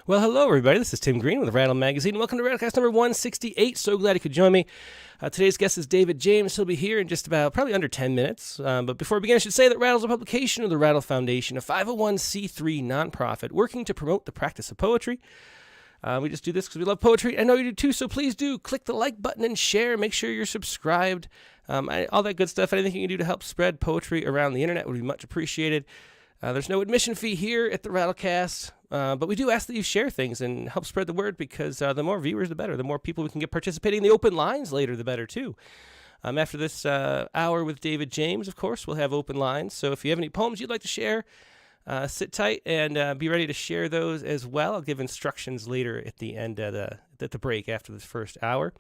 Well, hello, everybody. This is Tim Green with Rattle Magazine. Welcome to Rattlecast number 168. So glad you could join me. Today's guest is David James. He'll be here in just about probably under 10 minutes. But before we begin, I should say that Rattle is a publication of the Rattle Foundation, a 501c3 nonprofit working to promote the practice of poetry. We just do this because we love poetry. I know you do too, so please do click the like button and share. Make sure you're subscribed. All that good stuff. Anything you can do to help spread poetry around the internet would be much appreciated. There's no admission fee here at the Rattlecast, but we do ask that you share things and help spread the word because the more viewers, the better. The more people we can get participating in the open lines later, the better, too. After this hour with David James, of course, we'll have open lines. So if you have any poems you'd like to share, sit tight and be ready to share those as well. I'll give instructions later at the end of the break after this first hour.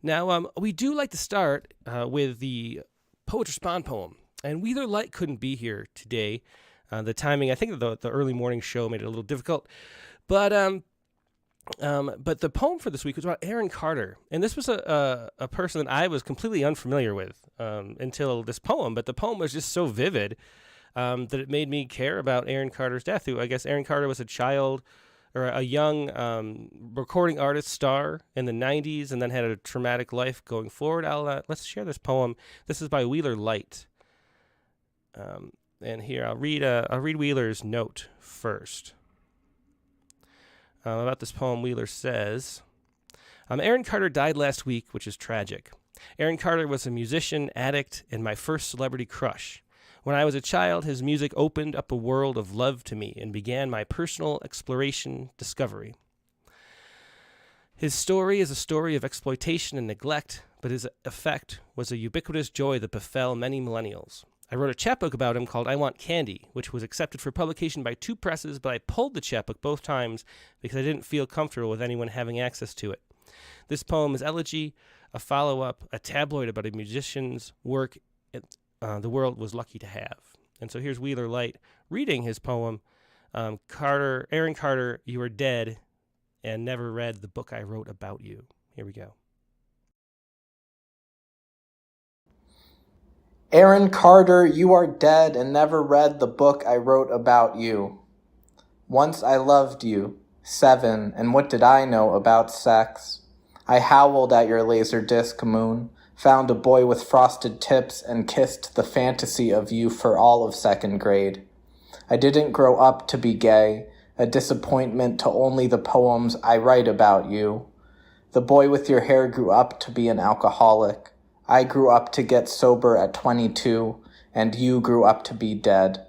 Now, we do like to start with the Poet Respond poem. And Wheeler Light couldn't be here today. The timing, I think the early morning show made it a little difficult. But the poem for this week was about Aaron Carter. And this was a person that I was completely unfamiliar with until this poem. But the poem was just so vivid that it made me care about Aaron Carter's death, who I guess Aaron Carter was a child or a young recording artist star in the 90s and then had a traumatic life going forward. Let's share this poem. This is by Wheeler Light. And here, I'll read Wheeler's note first. About this poem, Wheeler says, Aaron Carter died last week, which is tragic. Aaron Carter was a musician, addict, and my first celebrity crush. When I was a child, his music opened up a world of love to me and began my personal exploration discovery. His story is a story of exploitation and neglect, but his effect was a ubiquitous joy that befell many millennials. I wrote a chapbook about him called I Want Candy, which was accepted for publication by 2 presses, but I pulled the chapbook both times because I didn't feel comfortable with anyone having access to it. This poem is elegy, a follow-up, a tabloid about a musician's work the world was lucky to have. And so here's Wheeler Light reading his poem, Aaron Carter, you are dead and never read the book I wrote about you. Here we go. Aaron Carter, you are dead and never read the book I wrote about you. Once I loved you, 7, and what did I know about sex? I howled at your laser disc moon, found a boy with frosted tips, and kissed the fantasy of you for all of 2nd grade. I didn't grow up to be gay, a disappointment to only the poems I write about you. The boy with your hair grew up to be an alcoholic. I grew up to get sober at 22, and you grew up to be dead.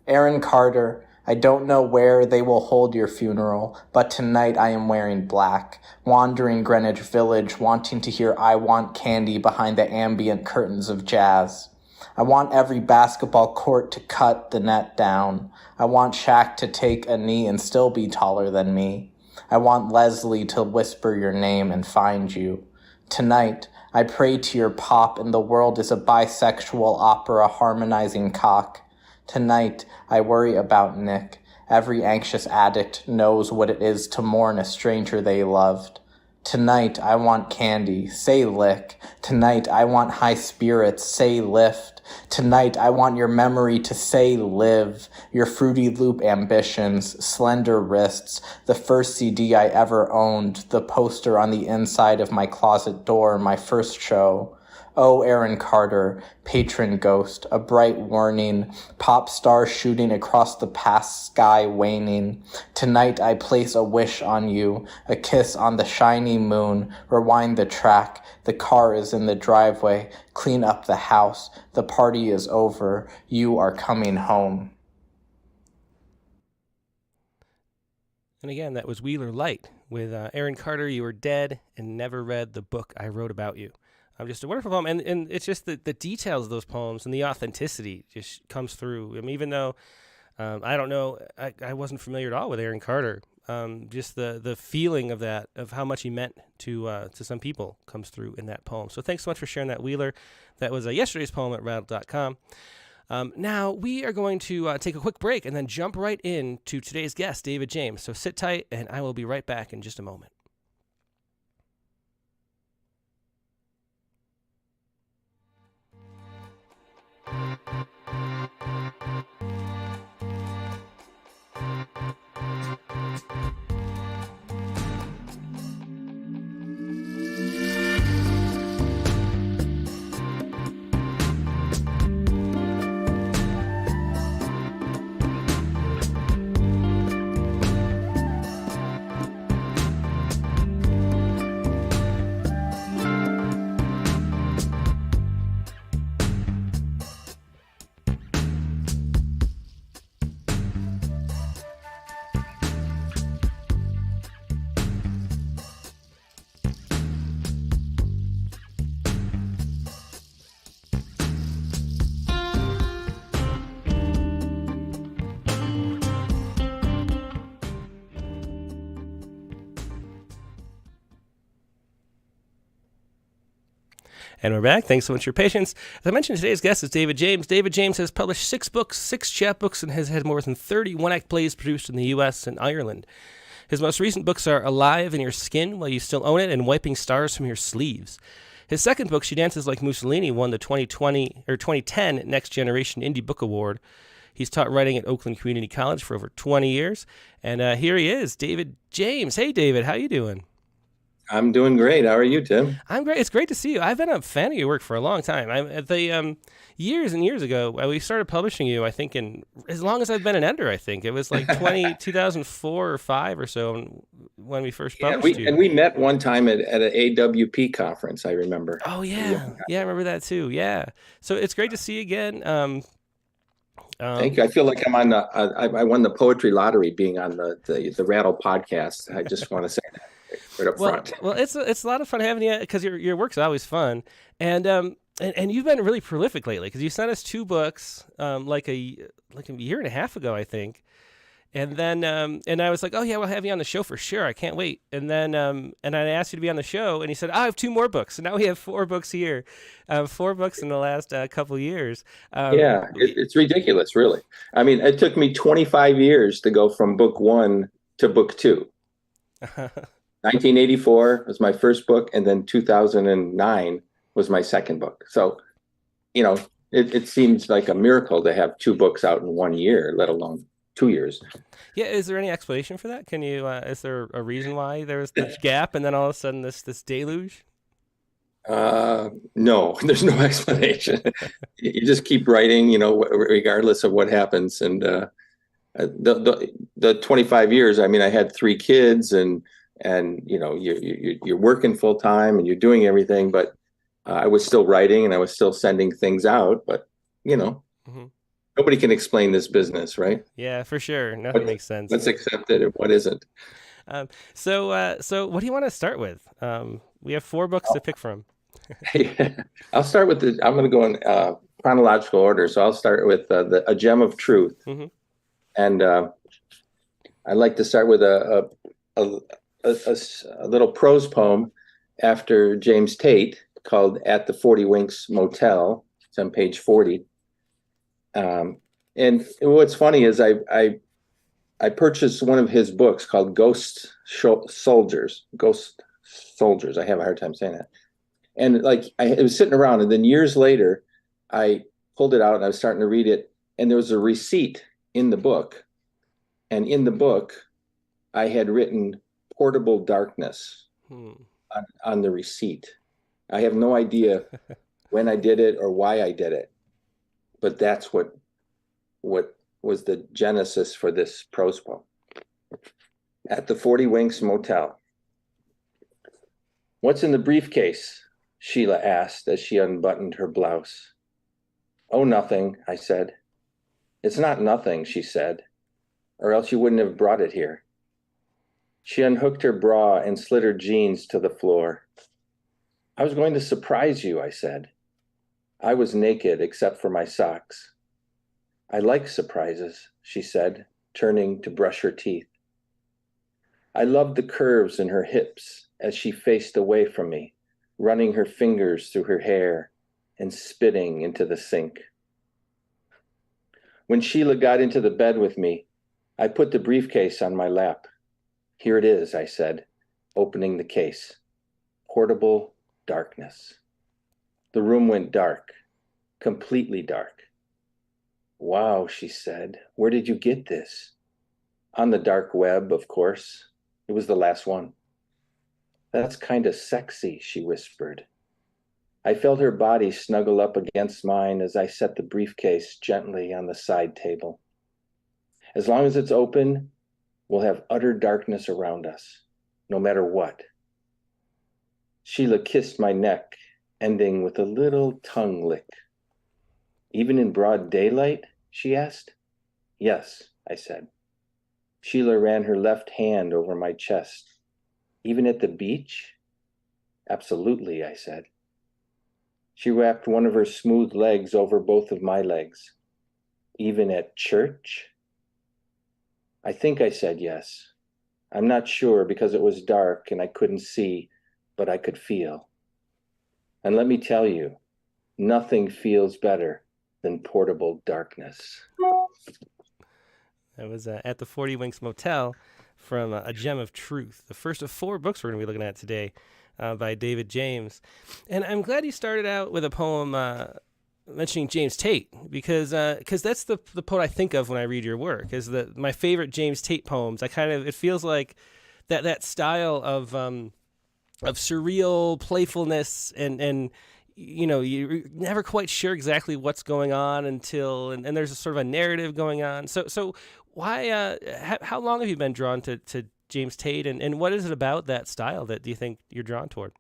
Aaron Carter, I don't know where they will hold your funeral, but tonight I am wearing black, wandering Greenwich Village, wanting to hear I Want Candy behind the ambient curtains of jazz. I want every basketball court to cut the net down. I want Shaq to take a knee and still be taller than me. I want Leslie to whisper your name and find you. Tonight, I pray to your pop and the world is a bisexual opera harmonizing cock. Tonight, I worry about Nick. Every anxious addict knows what it is to mourn a stranger they loved. Tonight, I want candy. Say lick. Tonight, I want high spirits. Say lift. Tonight, I want your memory to say live. Your Fruity Loop ambitions, slender wrists, the first CD I ever owned, the poster on the inside of my closet door, my first show. Oh, Aaron Carter, patron ghost, a bright warning, pop star shooting across the past sky waning. Tonight I place a wish on you, a kiss on the shiny moon, rewind the track, the car is in the driveway, clean up the house, the party is over, you are coming home. And again, that was Wheeler Light with Aaron Carter, you are dead and never read the book I wrote about you. Just a wonderful poem, and it's just the details of those poems and the authenticity just comes through. I mean, even though I don't know, I wasn't familiar at all with Aaron Carter. Just the feeling of that, of how much he meant to some people, comes through in that poem. So thanks so much for sharing that, Wheeler. That was yesterday's poem at rattle.com. Now we are going to take a quick break and then jump right into today's guest, David James. So sit tight, and I will be right back in just a moment. And we're back. Thanks so much for your patience. As I mentioned, today's guest is David James. David James has published 6 books, 6 chapbooks, and has had more than 30 one-act plays produced in the U.S. and Ireland. His most recent books are Alive in Your Skin While You Still Own It and Wiping Stars from Your Sleeves. His second book, Dances Like Mussolini, won the 2010 Next Generation Indie Book Award. He's taught writing at Oakland Community College for over 20 years. And here he is, David James. Hey, David, how you doing? I'm doing great. How are you, Tim? I'm great. It's great to see you. I've been a fan of your work for a long time. Years and years ago, we started publishing you, I think, as long as I've been an editor, I think. It was like 2004 or 5 or so when we first published you. And we met one time at an AWP conference, I remember. Oh, yeah. Yeah, I remember that too. Yeah. So it's great to see you again. Thank you. I feel like I'm on I won the poetry lottery being on the Rattle podcast. I just want to say that right up front. Well, it's a lot of fun having you because your work's always fun, and you've been really prolific lately because you sent us 2 books like a year and a half ago, I think, and then and I was like, oh yeah, we'll have you on the show for sure. I can't wait. And then and I asked you to be on the show, and he said, I have 2 more books, so now we have 4 books here, 4 books in the last couple years. It's ridiculous, really. I mean, it took me 25 years to go from book 1 to book 2. 1984 was my first book, and then 2009 was my second book. So, it seems like a miracle to have 2 books out in 1 year, let alone 2 years. Yeah, is there any explanation for that? Can you? Is there a reason why there was this gap, and then all of a sudden this deluge? No, there's no explanation. You just keep writing, regardless of what happens. And the 25 years, I mean, I had 3 kids, and you're working full time and you're doing everything, but I was still writing and I was still sending things out, but Mm-hmm. Nobody can explain this business, right? Yeah, for sure. Nothing makes sense. What's accepted and what isn't. So what do you want to start with? We have 4 books to pick from. I'll start with I'm going to go in chronological order. So I'll start with A Gem of Truth. Mm-hmm. And I'd like to start with a little prose poem after James Tate called At the 40 Winks Motel. It's on page 40. And what's funny is I purchased one of his books called Ghost Soldiers. I have a hard time saying that. And it was sitting around, and then years later, I pulled it out and I was starting to read it, and there was a receipt in the book. And in the book, I had written Portable Darkness on the receipt. I have no idea when I did it or why I did it, but that's what was the genesis for this prose poem. At the 40 Winks Motel. What's in the briefcase? Sheila asked as she unbuttoned her blouse. Oh, nothing, I said. It's not nothing, she said, or else you wouldn't have brought it here. She unhooked her bra and slid her jeans to the floor. I was going to surprise you, I said. I was naked except for my socks. I like surprises, she said, turning to brush her teeth. I loved the curves in her hips as she faced away from me, running her fingers through her hair and spitting into the sink. When Sheila got into the bed with me, I put the briefcase on my lap. Here it is, I said, opening the case. Portable darkness. The room went dark, completely dark. Wow, she said, where did you get this? On the dark web, of course. It was the last one. That's kind of sexy, she whispered. I felt her body snuggle up against mine as I set the briefcase gently on the side table. As long as it's open, we'll have utter darkness around us, no matter what. Sheila kissed my neck, ending with a little tongue lick. Even in broad daylight? She asked. Yes, I said. Sheila ran her left hand over my chest. Even at the beach? Absolutely, I said. She wrapped one of her smooth legs over both of my legs. Even at church? I think I said yes. I'm not sure because it was dark and I couldn't see, but I could feel. And let me tell you, nothing feels better than portable darkness. That was At the 40 Winks Motel from A Gem of Truth, the first of 4 books we're going to be looking at today by David James. And I'm glad you started out with a poem mentioning James Tate, because that's the poet I think of when I read your work, is my favorite James Tate poems. It feels like that style of surreal playfulness, and you're never quite sure exactly what's going on until and there's a sort of a narrative going on. So why how long have you been drawn to James Tate, and what is it about that style that do you think you're drawn toward?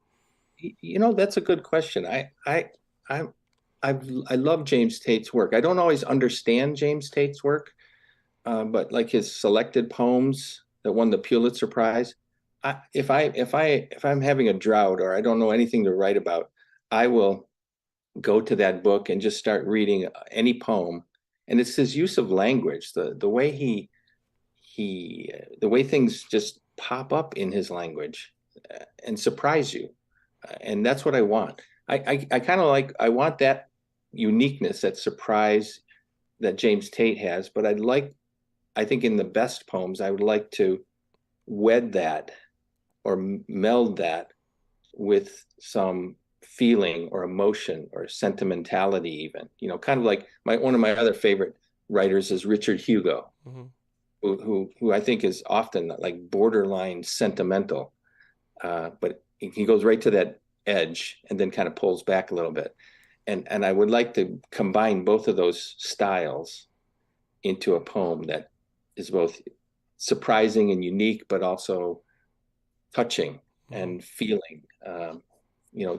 That's a good question. I love James Tate's work. I don't always understand James Tate's work, but like his selected poems that won the Pulitzer Prize, if I'm having a drought or I don't know anything to write about, I will go to that book and just start reading any poem. And it's his use of language, the way the way things just pop up in his language and surprise you. And that's what I want. I kind of I want that uniqueness, that surprise that James Tate has, but I think in the best poems, I would like to wed that or meld that with some feeling or emotion or sentimentality, even, kind of like one of my other favorite writers is Richard Hugo, mm-hmm. who I think is often like borderline sentimental, but he goes right to that edge and then kind of pulls back a little bit. And I would like to combine both of those styles into a poem that is both surprising and unique, but also touching and feeling.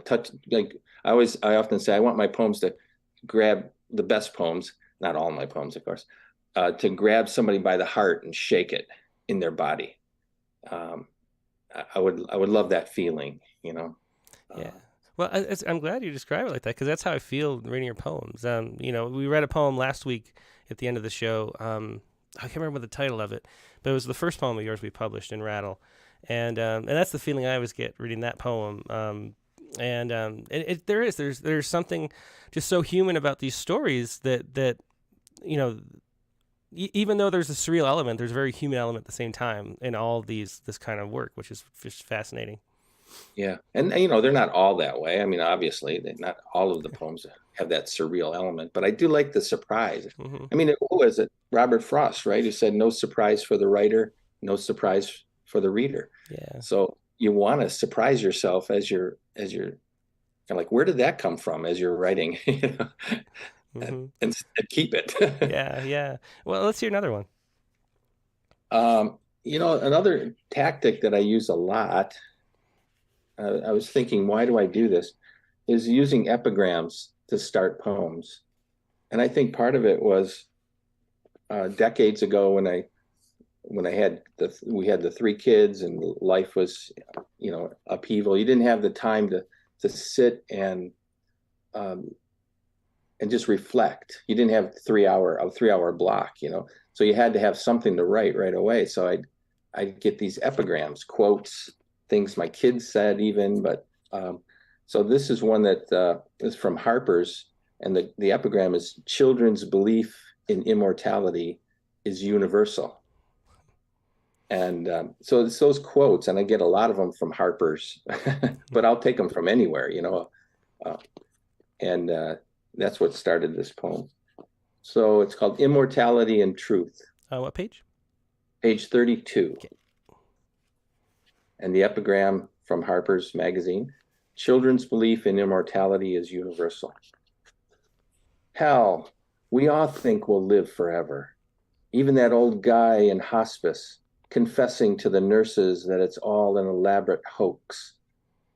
Touch. Like I often say, I want my poems to grab the best poems, not all my poems, of course, to grab somebody by the heart and shake it in their body. I would love that feeling, Yeah. Well, I'm glad you describe it like that, because that's how I feel reading your poems. We read a poem last week at the end of the show. I can't remember the title of it, but it was the first poem of yours we published in Rattle, and that's the feeling I always get reading that poem. There's something just so human about these stories that even though there's a surreal element, there's a very human element at the same time in all this kind of work, which is just fascinating. Yeah. And, they're not all that way. I mean, obviously, not all of the poems have that surreal element, but I do like the surprise. Mm-hmm. I mean, who is it? Robert Frost, right? Who said, no surprise for the writer, no surprise for the reader. Yeah. So you want to surprise yourself as you're kind of like, where did that come from as you're writing? Mm-hmm. and keep it. Yeah. Well, let's hear another one. Another tactic that I use a lot, I was thinking, why do I do this? Is using epigrams to start poems. And I think part of it was decades ago when we had the 3 kids and life was, upheaval. You didn't have the time to sit and just reflect. You didn't have a 3-hour block, so you had to have something to write right away. So I'd get these epigrams, quotes, things my kids said even, but so this is one that is from Harper's, and the epigram is, children's belief in immortality is universal. And so it's those quotes, and I get a lot of them from Harper's, but I'll take them from anywhere, and that's what started this poem. So it's called Immortality and Truth. What page? Page 32. Okay. And the epigram from Harper's Magazine, children's belief in immortality is universal. Hell, we all think we'll live forever. Even that old guy in hospice confessing to the nurses that it's all an elaborate hoax,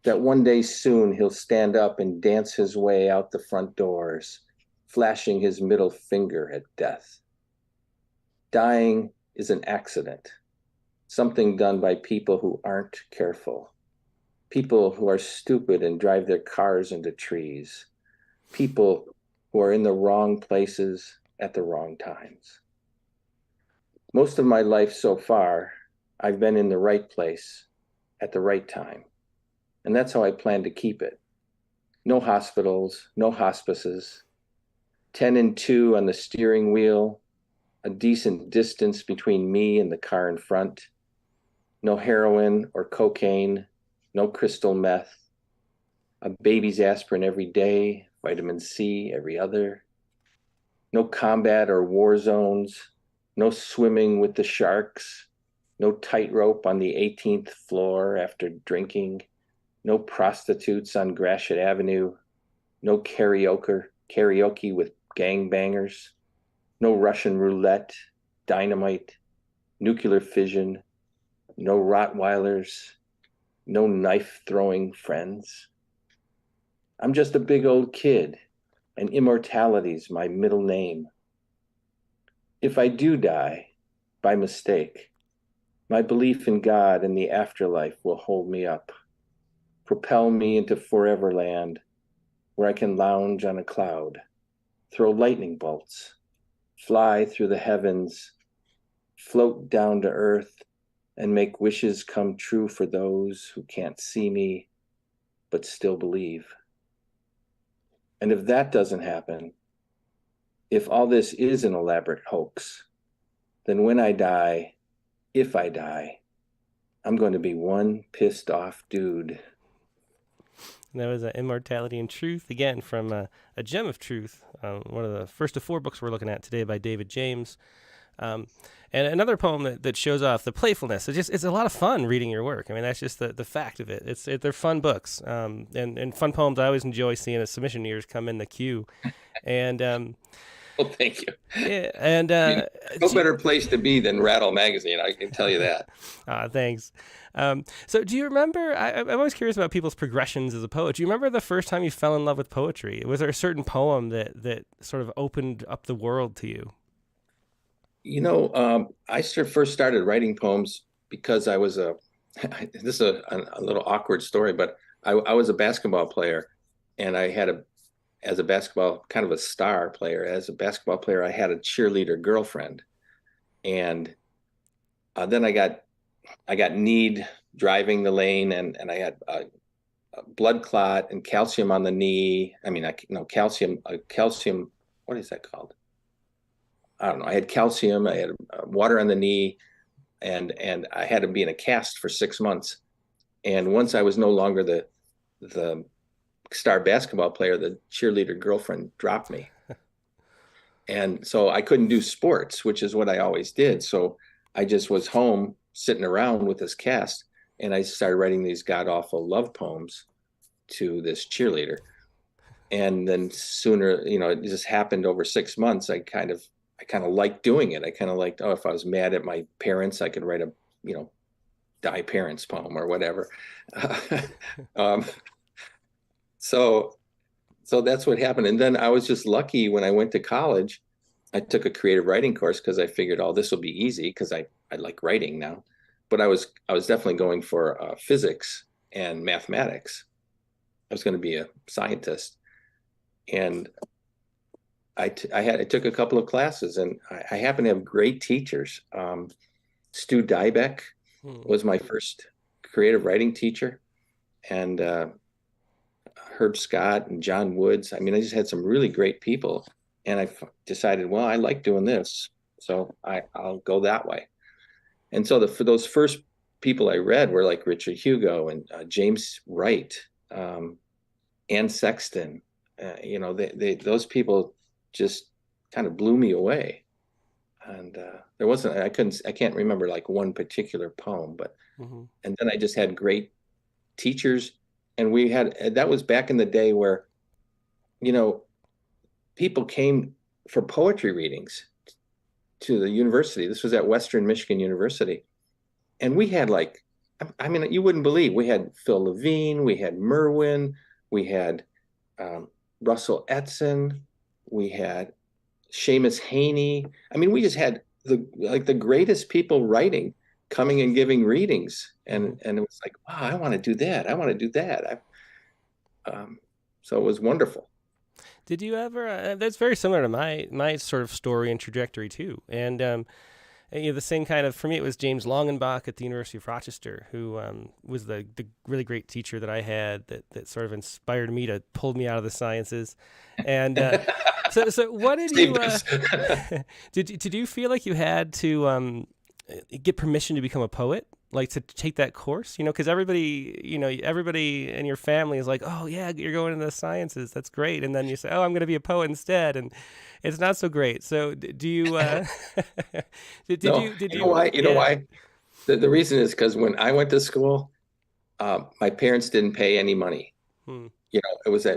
that one day soon he'll stand up and dance his way out the front doors, flashing his middle finger at death. Dying is an accident. Something done by people who aren't careful. People who are stupid and drive their cars into trees. People who are in the wrong places at the wrong times. Most of my life so far, I've been in the right place at the right time. And that's how I plan to keep it. No hospitals, no hospices, 10 and 2 on the steering wheel, a decent distance between me and the car in front. No heroin or cocaine, no crystal meth, a baby's aspirin every day, vitamin C every other. No combat or war zones, no swimming with the sharks, no tightrope on the 18th floor after drinking, no prostitutes on Gratiot Avenue, no karaoke with gangbangers, no Russian roulette, dynamite, nuclear fission, no Rottweilers, no knife throwing friends. I'm just a big old kid, and immortality's my middle name. If I do die by mistake, my belief in God and the afterlife will hold me up, propel me into forever land where I can lounge on a cloud, throw lightning bolts, fly through the heavens, float down to earth, and make wishes come true for those who can't see me but still believe. And if that doesn't happen, if all this is an elaborate hoax, then when I die, if I die, I'm going to be one pissed off dude. And that was Immortality and Truth, again, from A Gem of Truth, one of the first of 4 books we're looking at today by David James. And another poem that shows off the playfulness. It's a lot of fun reading your work. I mean, that's just the fact of it. They're fun books, and fun poems. I always enjoy seeing as submission years come in the queue. And Well, thank you. yeah, and No better place to be than Rattle Magazine, I can tell you that. Thanks. So do you remember, I'm always curious about people's progressions as a poet. Do you remember the first time you fell in love with poetry? Was there a certain poem that sort of opened up the world to you? I first started writing poems because I was this is a little awkward story, but I was a basketball player, and as a basketball, kind of a star player, as a basketball player, I had a cheerleader girlfriend. And then I got kneed driving the lane, and I had a blood clot and calcium on the knee. I mean, calcium, what is that called? I don't know. I had calcium, I had water on the knee, and I had to be in a cast for 6 months. And once I was no longer the star basketball player, the cheerleader girlfriend dropped me. And so I couldn't do sports, which is what I always did. So I just was home sitting around with this cast, and I started writing these god-awful love poems to this cheerleader. And then sooner, it just happened over 6 months. I kind of liked doing it. I kind of liked, if I was mad at my parents, I could write a, die parents poem or whatever. So that's what happened. And then I was just lucky when I went to college. I took a creative writing course because I figured, this will be easy because I like writing now. But I was definitely going for physics and mathematics. I was going to be a scientist. And I took a couple of classes, and I happened to have great teachers. Stu Dybeck was my first creative writing teacher, and Herb Scott and John Woods. I mean, I just had some really great people, and I decided, well, I like doing this, so I'll go that way. And so for those first people I read were like Richard Hugo and James Wright, Anne Sexton. Those people just kind of blew me away. And I can't remember like one particular poem, but and then I just had great teachers. And that was back in the day where, people came for poetry readings to the university. This was at Western Michigan University. And we had you wouldn't believe, we had Phil Levine, we had Merwin, we had Russell Edson, we had Seamus Haney. I mean, we just had the greatest people writing coming and giving readings. And it was like, wow, I want to do that. I want to do that. So it was wonderful. Did you ever, that's very similar to my sort of story and trajectory too. And And, the same kind of, for me, it was James Longenbach at the University of Rochester, who was the really great teacher that I had that sort of inspired me to pull me out of the sciences. And so what did you, did you feel like you had to get permission to become a poet? Like to take that course, because everybody in your family is like, oh yeah, you're going into the sciences. That's great. And then you say, oh, I'm going to be a poet instead. And it's not so great. So do you, did you know why? You know why? The reason is because when I went to school, my parents didn't pay any money. It was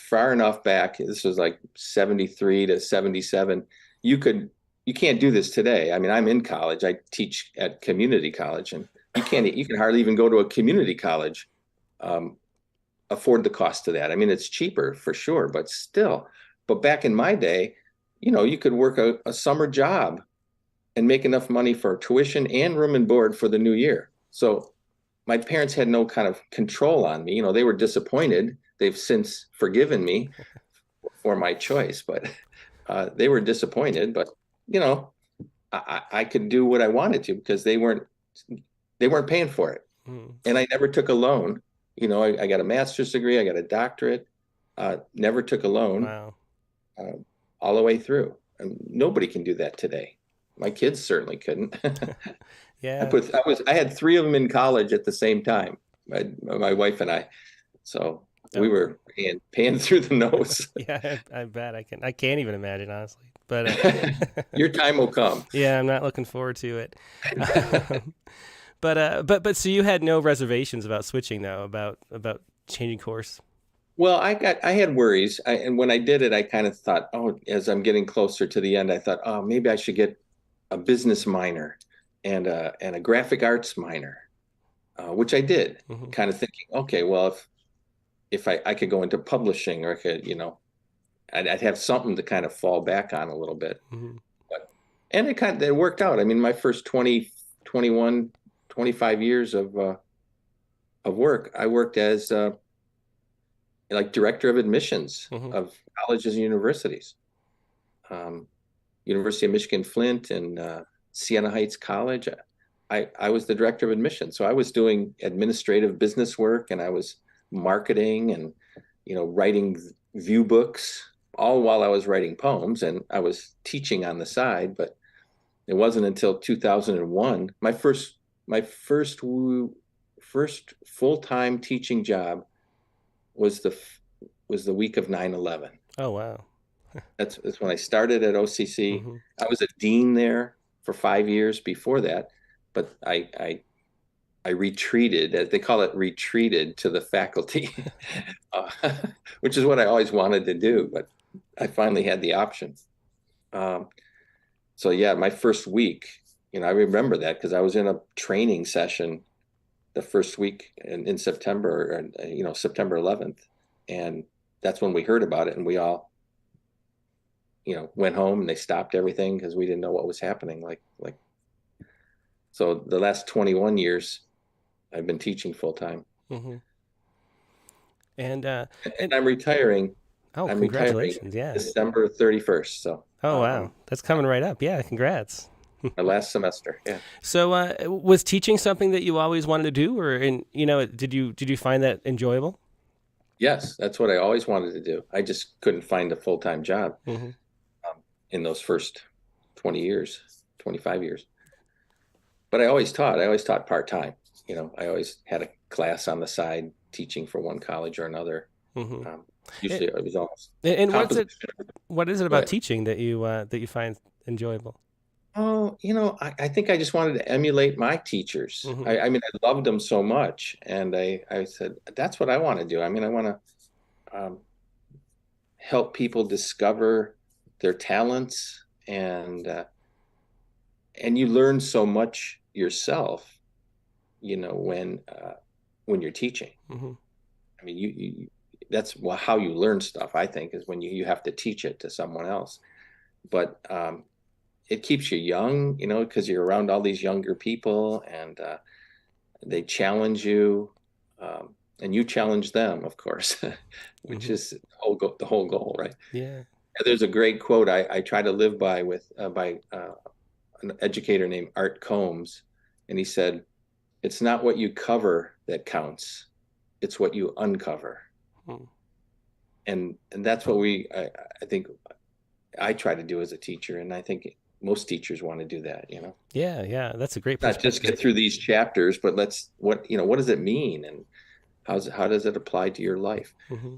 far enough back. This was like 73 to 77. You can't do this today. I mean, I'm in college. I teach at community college, and you can hardly even go to a community college, afford the cost of that. I mean, it's cheaper for sure, but still. But back in my day, you could work a summer job and make enough money for tuition and room and board for the new year. So my parents had no kind of control on me. They were disappointed. They've since forgiven me for my choice, but they were disappointed. But I could do what I wanted to because they weren't paying for it. And I never took a loan. I got a master's degree, I got a doctorate, never took a loan. Wow. All the way through. And nobody can do that today. My kids certainly couldn't. Yeah. I had 3 of them in college at the same time, my wife and I. So we were paying through the nose. Yeah, I bet I can't even imagine, honestly. But your time will come. Yeah, I'm not looking forward to it. But so you had no reservations about switching though, about changing course. Well, I had worries. And when I did it, I kind of thought, as I'm getting closer to the end, I thought, maybe I should get a business minor and a graphic arts minor, which I did, kind of thinking, okay, well, if I could go into publishing, or I could, I'd have something to kind of fall back on a little bit. And it worked out. I mean, my first 20, 21, 25 years of work, I worked as like director of admissions of colleges and universities. University of Michigan Flint and Siena Heights College. I was the director of admissions. So I was doing administrative business work, and I was marketing and, writing view books, all while I was writing poems, and I was teaching on the side. But it wasn't until 2001, my first full-time teaching job was the week of 9/11. Oh, wow. That's when I started at OCC. I was a dean there for 5 years before that, but I retreated, as they call it, retreated to the faculty, which is what I always wanted to do, but I finally had the option. So yeah, my first week, I remember that because I was in a training session the first week in September, September 11th. And that's when we heard about it, and we all, went home, and they stopped everything because we didn't know what was happening. So the last 21 years I've been teaching full time. And I'm retiring. Oh, I'm congratulations. Retiring yeah. December 31st. So. Oh, wow. That's coming right up. Yeah. Congrats. My last semester. Yeah. So, was teaching something that you always wanted to do, or did you find that enjoyable? Yes, that's what I always wanted to do. I just couldn't find a full-time job in those first 20 years, 25 years. But I always taught part-time. I always had a class on the side teaching for one college or another. Usually it was almost. And what is it about teaching that you find enjoyable? Oh, I think I just wanted to emulate my teachers. I mean, I loved them so much. And I said, that's what I want to do. I mean, I want to help people discover their talents, and you learn so much yourself, when you're teaching. I mean, you that's how you learn stuff, I think, is when you have to teach it to someone else. But it keeps you young, because you're around all these younger people, and they challenge you, and you challenge them, of course, which is the whole goal, right? Yeah. There's a great quote I try to live by with by a an educator named Art Combs, and he said, "It's not what you cover that counts; it's what you uncover." Hmm. And that's what I think I try to do as a teacher, and I think most teachers want to do that. Yeah, yeah, that's a great Not just perspective. get through these chapters, but what does it mean, and how does it apply to your life, Hmm.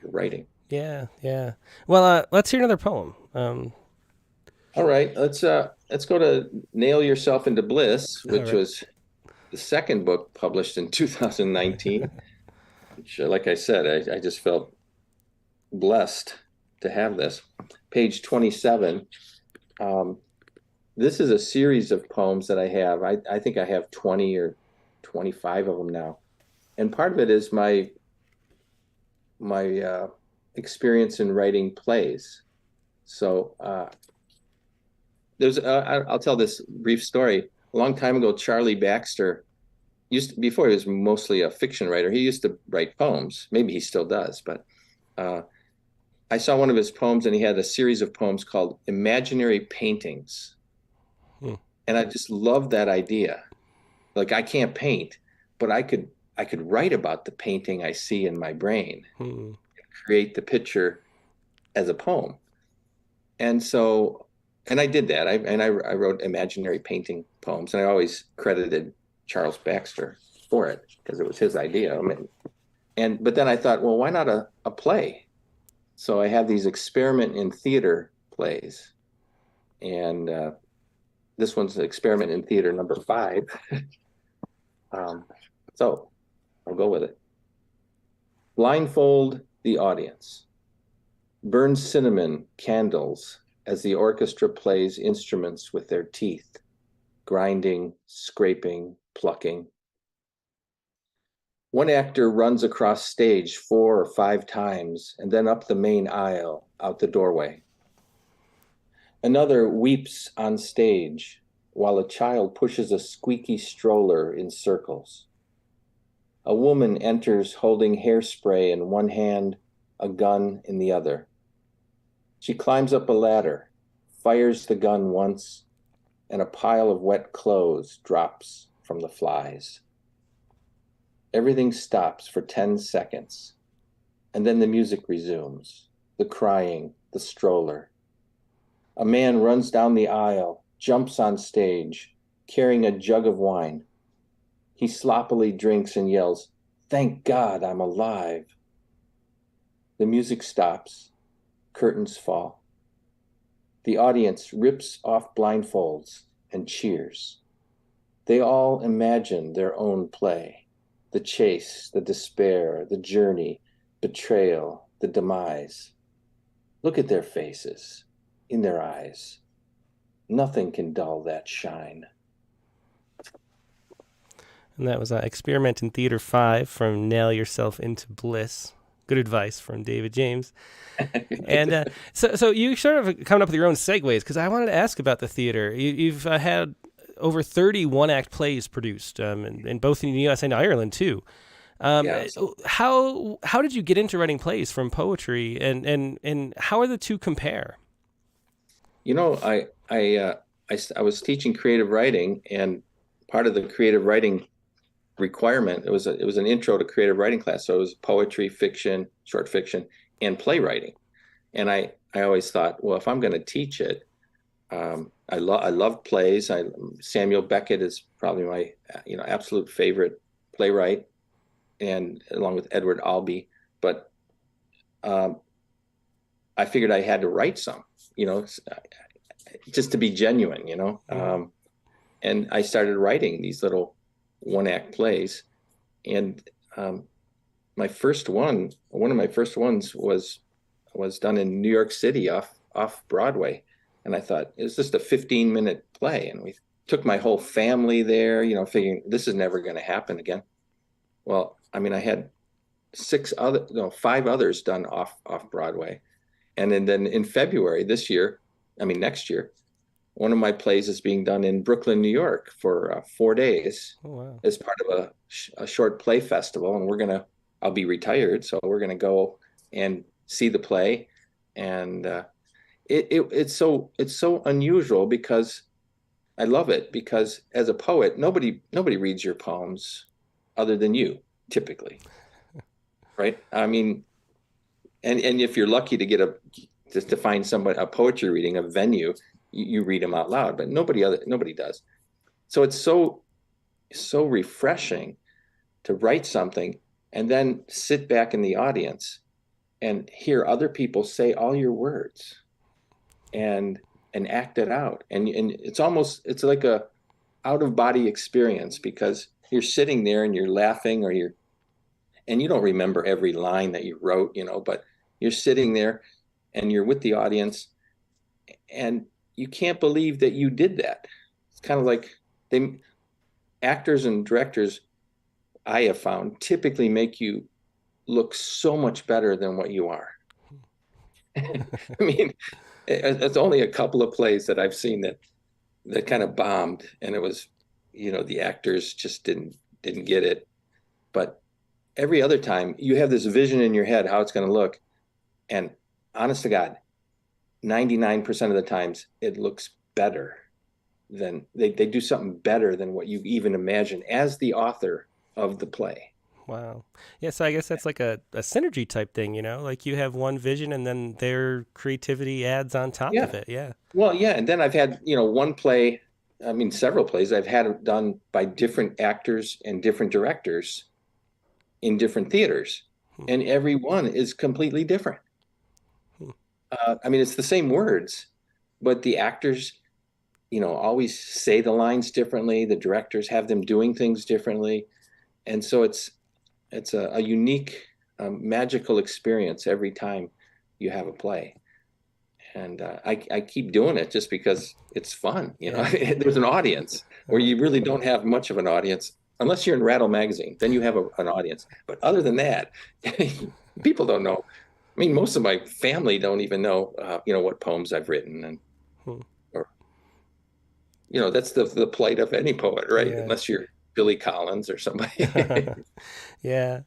your writing? Yeah, yeah. Well, let's hear another poem. All right, let's go to Nail Yourself into Bliss, All which right. was the second book published in 2019. Which, like I said, I just felt blessed to have this. Page 27. Um, this is a series of poems that I have. I think I have 20 or 25 of them now. And part of it is my experience in writing plays. So I'll tell this brief story. A long time ago, Charlie Baxter before he was mostly a fiction writer, he used to write poems. Maybe he still does, but I saw one of his poems, and he had a series of poems called Imaginary Paintings. Hmm. And I just loved that idea. Like, I can't paint, but I could write about the painting I see in my brain, Hmm. create the picture as a poem. And so, and I did that. I wrote imaginary painting poems, and I always credited Charles Baxter for it because it was his idea. But then I thought, well, why not a play? So I have these experiment in theater plays, and this one's experiment in theater number 5. So I'll go with it. Blindfold the audience. Burn cinnamon candles as the orchestra plays instruments with their teeth, grinding, scraping, plucking. One actor runs across stage 4 or 5 times and then up the main aisle, out the doorway. Another weeps on stage while a child pushes a squeaky stroller in circles. A woman enters holding hairspray in one hand, a gun in the other. She climbs up a ladder, fires the gun once, and a pile of wet clothes drops from the flies. Everything stops for 10 seconds, and then the music resumes, the crying, the stroller. A man runs down the aisle, jumps on stage, carrying a jug of wine. He sloppily drinks and yells, "Thank God I'm alive." The music stops, curtains fall. The audience rips off blindfolds and cheers. They all imagine their own play, the chase, the despair, the journey, betrayal, the demise. Look at their faces, in their eyes. Nothing can dull that shine. And that was Experiment in Theater 5 from Nail Yourself into Bliss. Good advice from David James. And so you sort of coming up with your own segues, because I wanted to ask about the theater. You've had over 30 one-act plays produced, in both in the U.S. and Ireland, too. Yeah. How did you get into writing plays from poetry, and how are the two compare? I was teaching creative writing, and part of the creative writing requirement, it was an intro to creative writing class. So it was poetry, fiction, short fiction, and playwriting. And I always thought, well, if I'm going to teach it, I love plays. Samuel Beckett is probably my absolute favorite playwright, and along with Edward Albee. But I figured I had to write some, just to be genuine, and I started writing these little one-act plays. And one of my first ones was done in New York City off Broadway. And I thought it was just a 15-minute play, and we took my whole family there, figuring this is never going to happen again. Well, I mean, I had 5 others done off Broadway, and then in February next year, one of my plays is being done in Brooklyn, New York for 4 days. Oh, wow. As part of a short play festival, and I'll be retired, so we're gonna go and see the play, and it's so unusual because I love it because as a poet, nobody reads your poems other than you, typically, right? I mean, and if you're lucky to get just to find somebody a poetry reading, a venue, you read them out loud, but nobody does. So it's so refreshing to write something and then sit back in the audience and hear other people say all your words and act it out. And it's like a out of body experience because you're sitting there and you're laughing and you don't remember every line that you wrote, but you're sitting there and you're with the audience and you can't believe that you did that. It's kind of like actors and directors, I have found, typically make you look so much better than what you are. I mean, it's only a couple of plays that I've seen that kind of bombed, and it was, the actors just didn't get it. But every other time, you have this vision in your head how it's going to look, and honest to God, 99% of the times it looks better than they do something better than what you even imagine as the author of the play. Wow. Yeah, so I guess that's like a synergy type thing, like you have one vision and then their creativity adds on top of it. Yeah. Well, yeah. And then I've had, one play, I mean, several plays I've had it done by different actors and different directors in different theaters. And every one is completely different. I mean, it's the same words, but the actors, always say the lines differently. The directors have them doing things differently. And so it's a unique, magical experience every time you have a play. And I keep doing it just because it's fun. There's an audience where you really don't have much of an audience unless you're in Rattle magazine. Then you have an audience. But other than that, people don't know. I mean, most of my family don't even know, what poems I've written, and or that's the plight of any poet, right? Yeah. Unless you're Billy Collins or somebody. Yeah.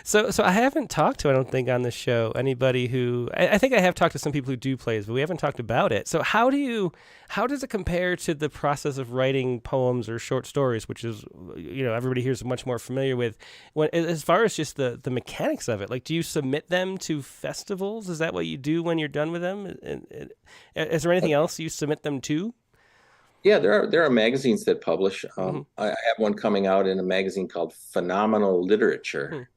So I haven't talked to, I don't think on this show, anybody who, I think I have talked to some people who do plays, but we haven't talked about it. So how does it compare to the process of writing poems or short stories, which is, everybody here is much more familiar with, as far as just the mechanics of it? Like, do you submit them to festivals? Is that what you do when you're done with them? Is there anything else you submit them to? Yeah, there are magazines that publish. I have one coming out in a magazine called Phenomenal Literature.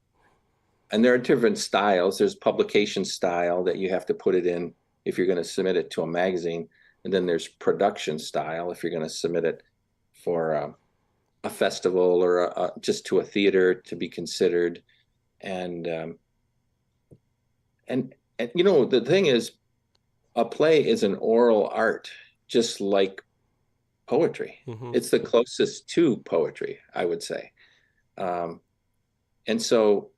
And there are different styles. There's publication style that you have to put it in if you're going to submit it to a magazine. And then there's production style if you're going to submit it for a festival or just to a theater to be considered. And the thing is, a play is an oral art, just like poetry. It's the closest to poetry, I would say. And so,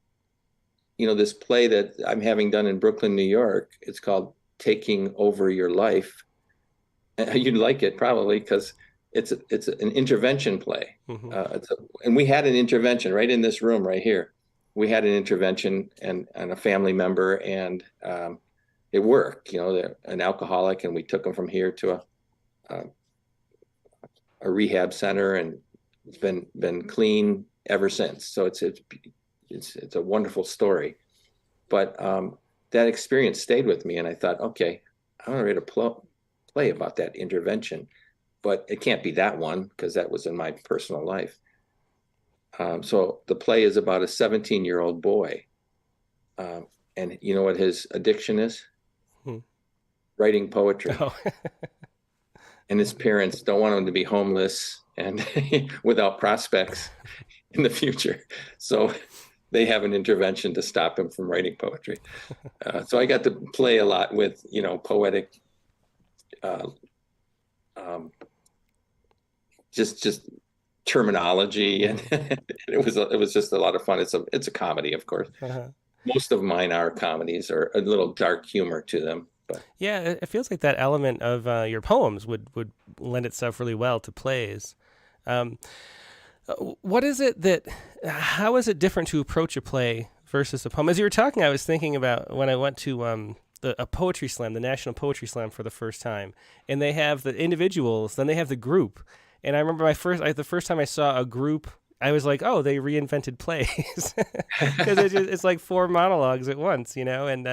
this play that I'm having done in Brooklyn, New York, it's called Taking Over Your Life. You'd like it probably because it's an intervention play. And we had an intervention right in this room right here. We had an intervention and a family member, and it worked. They're an alcoholic, and we took them from here to a rehab center, and it's been clean ever since. So it's a wonderful story. But that experience stayed with me, and I thought, okay, I want to write a play about that intervention, but it can't be that one because that was in my personal life. So the play is about a 17-year-old boy, and you know what his addiction is? Writing poetry. Oh. And his parents don't want him to be homeless and without prospects in the future. So they have an intervention to stop him from writing poetry. So I got to play a lot with, poetic, just terminology, and it was just a lot of fun. It's a comedy, of course. Most of mine are comedies, or a little dark humor to them. But. Yeah, it feels like that element of your poems would lend itself really well to plays. What is it how is it different to approach a play versus a poem? As you were talking, I was thinking about when I went to a poetry slam, the National Poetry Slam for the first time, and they have the individuals, then they have the group. And I remember the first time I saw a group, I was like, oh, they reinvented plays because it's like 4 monologues at once, and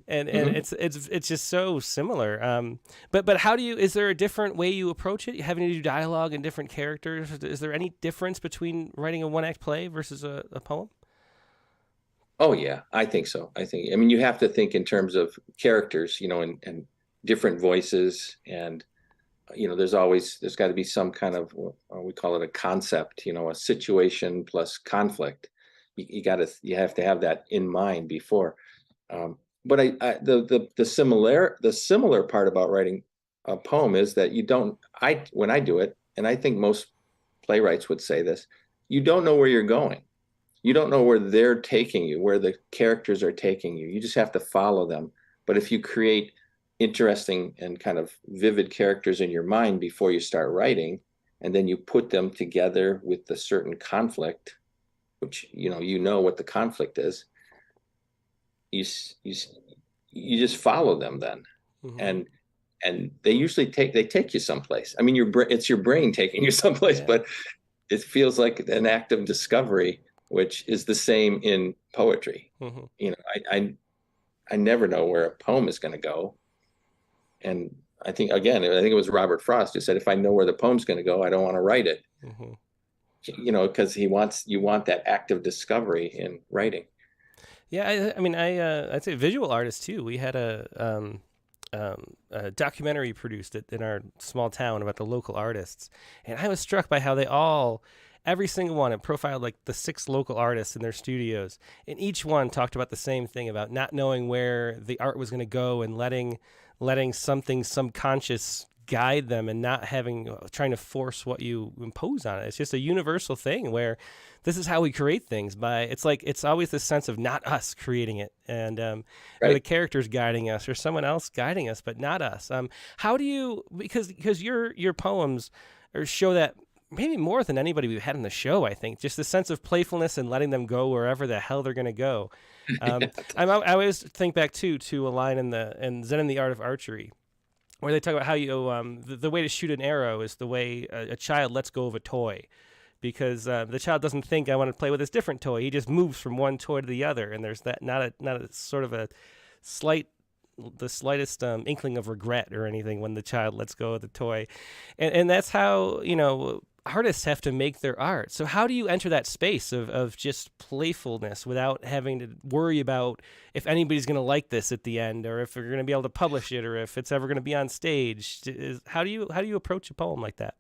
it's just so similar. But how is there a different way you approach it? Having to do dialogue and different characters. Is there any difference between writing a 1-act play versus a poem? Oh yeah, I think so. I mean, you have to think in terms of characters, and different voices, and there's got to be some kind of, we call it a concept, a situation plus conflict. You have to have that in mind before. But the similar part about writing a poem is that when I do it, and I think most playwrights would say this, you don't know where you're going. You don't know where they're taking you, where the characters are taking you. You just have to follow them. But if you create interesting and kind of vivid characters in your mind before you start writing, and then you put them together with the certain conflict, which you know what the conflict is, you just follow them then. Mm-hmm. And they usually take you someplace. I mean, it's your brain taking you someplace, yeah. But it feels like an act of discovery, which is the same in poetry. Mm-hmm. I never know where a poem is going to go. And I think it was Robert Frost who said, if I know where the poem's going to go, I don't want to write it. Mm-hmm. Because you want that act of discovery in writing. Yeah. I'd say visual artists too. We had a documentary produced in our small town about the local artists. And I was struck by how every single one, it profiled like the 6 local artists in their studios. And each one talked about the same thing, about not knowing where the art was going to go and letting something subconscious guide them, and not trying to force what you impose on it. It's just a universal thing where this is how we create things. It's always this sense of not us creating it, and right. The characters guiding us or someone else guiding us, but not us. How do you, because your poems show that maybe more than anybody we've had on the show, I think, just the sense of playfulness and letting them go wherever the hell they're going to go. I always think back to a line in Zen and the Art of Archery, where they talk about how the way to shoot an arrow is the way a child lets go of a toy, because the child doesn't think, I want to play with this different toy. He just moves from one toy to the other, and there's that not a sort of the slightest inkling of regret or anything when the child lets go of the toy, and that's how artists have to make their art. So how do you enter that space of just playfulness without having to worry about if anybody's going to like this at the end, or if you're going to be able to publish it, or if it's ever going to be on stage? How do you approach a poem like that?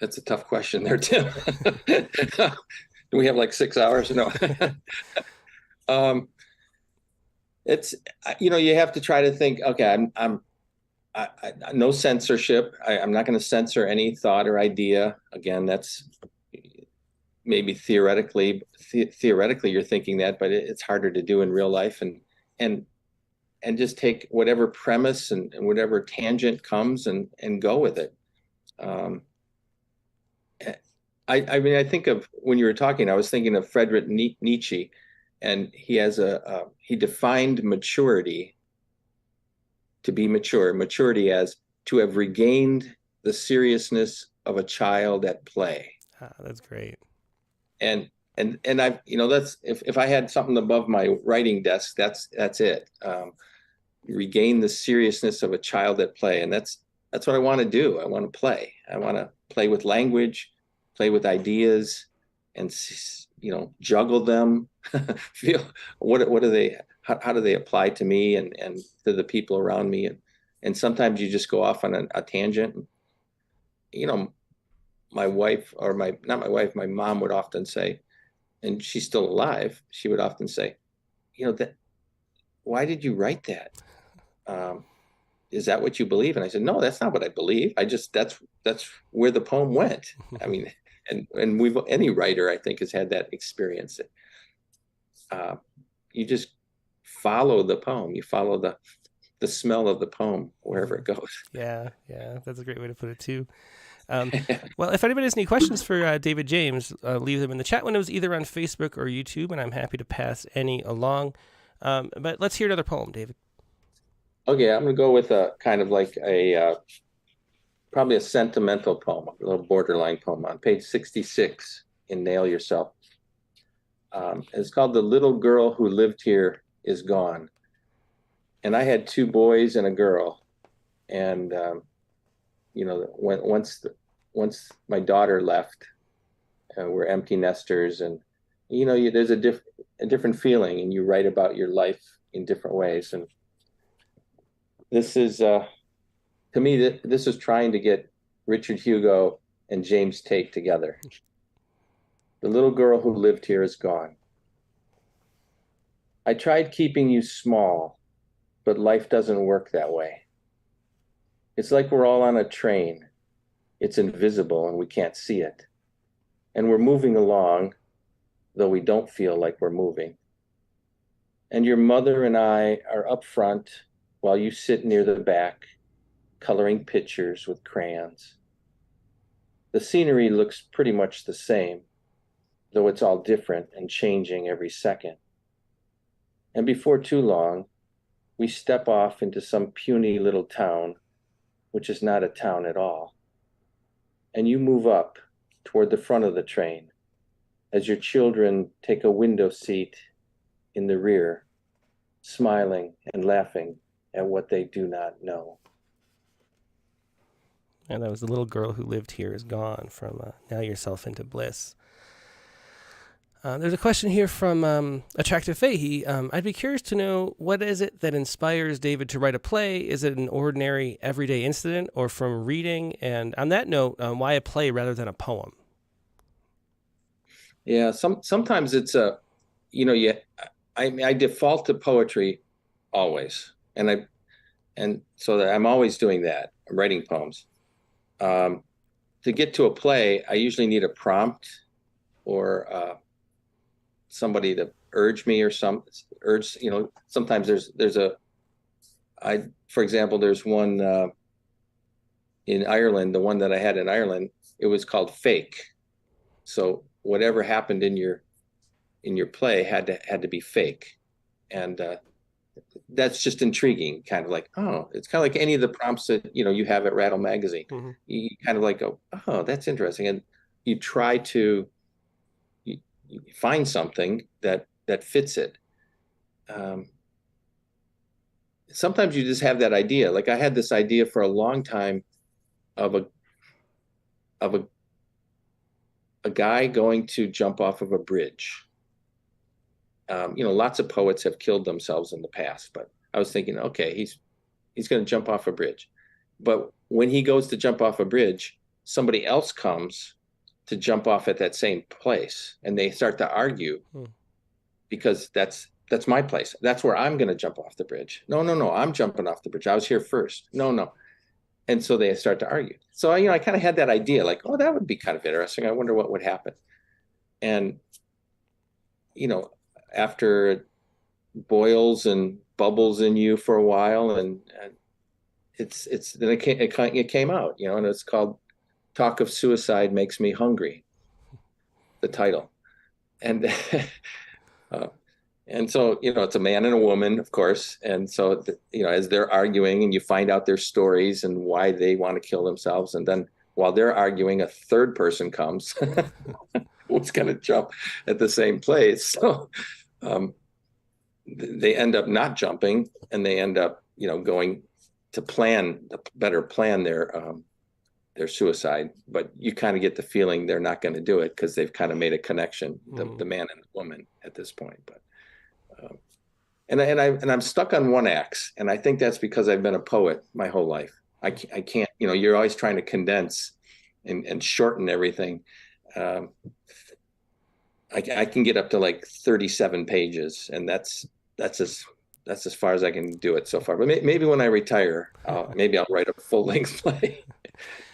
That's a tough question there, Tim. Do we have like 6 hours? No. It's, you have to try to think, okay, no censorship. I'm not going to censor any thought or idea. Again, that's maybe theoretically you're thinking that, but it's harder to do in real life, and just take whatever premise and whatever tangent comes and go with it. I think of, when you were talking, I was thinking of Friedrich Nietzsche, and he defined maturity, to be maturity as to have regained the seriousness of a child at play. That's great. And I, that's, if I had something above my writing desk, that's it. Regain the seriousness of a child at play. And that's what I want to do. I want to play. I want to play with language, play with ideas, and, juggle them. Feel what are they, how do they apply to me and to the people around me? And sometimes you just go off on a tangent. My wife, or not my wife, my mom would often say, and she's still alive, she would often say, why did you write that? Is that what you believe? And I said, no, that's not what I believe. That's where the poem went. I mean, and any writer, I think, has had that experience. You just follow the poem. You follow the smell of the poem wherever it goes. Yeah, that's a great way to put it too. Well, if anybody has any questions for David James, leave them in the chat windows, either on Facebook or YouTube, and I'm happy to pass any along. But let's hear another poem, David. Okay, I'm going to go with a kind of like probably a sentimental poem, a little borderline poem on page 66 in Nail Yourself. It's called The Little Girl Who Lived Here Is Gone. And I had two boys and a girl. And, once my daughter left, we're empty nesters. And, there's a different feeling, and you write about your life in different ways. And this is, to me, this is trying to get Richard Hugo and James Tate together. The little girl who lived here is gone. I tried keeping you small, but life doesn't work that way. It's like we're all on a train. It's invisible and we can't see it. And we're moving along, though we don't feel like we're moving. And your mother and I are up front while you sit near the back, coloring pictures with crayons. The scenery looks pretty much the same, though it's all different and changing every second. And before too long, we step off into some puny little town, which is not a town at all. And you move up toward the front of the train as your children take a window seat in the rear, smiling and laughing at what they do not know. And that was The Little Girl Who Lived Here Is Gone from Nail Yourself into Bliss. There's a question here from Attractive Fahey. I'd be curious to know, what is it that inspires David to write a play? Is it an ordinary, everyday incident or from reading? And on that note, why a play rather than a poem? Yeah, sometimes it's I default to poetry always. And so that I'm always doing that. I'm writing poems. To get to a play, I usually need a prompt or somebody to urge me or sometimes for example, there's one in Ireland, the one that I had in Ireland, it was called Fake. So whatever happened in your play had to be fake. And that's just intriguing, kind of like, oh, it's kind of like any of the prompts that, you have at Rattle Magazine. Mm-hmm. You kind of like go, oh, that's interesting. And you try to you find something that fits it. Sometimes you just have that idea. Like I had this idea for a long time of a guy going to jump off of a bridge. Lots of poets have killed themselves in the past, but I was thinking, okay, he's going to jump off a bridge. But when he goes to jump off a bridge, somebody else comes to jump off at that same place, and they start to argue because that's my place. That's where I'm going to jump off the bridge. No, I'm jumping off the bridge. I was here first. No. And so they start to argue. So, I kind of had that idea like, oh, that would be kind of interesting. I wonder what would happen. And, after it boils and bubbles in you for a while, and then it came out, and it's called Talk of Suicide Makes Me Hungry, the title. And and so, it's a man and a woman, of course. And so, as they're arguing and you find out their stories and why they want to kill themselves. And then while they're arguing, a third person comes who's going to jump at the same place. So they end up not jumping, and they end up, going to better plan their suicide. But you kind of get the feeling they're not going to do it because they've kind of made a connection, the man and the woman at this point. But and I'm stuck on one act, and I think that's because I've been a poet my whole life. I can't, you're always trying to condense and shorten everything. I can get up to like 37 pages, and that's as far as I can do it so far. But maybe when I retire, maybe I'll write a full-length play.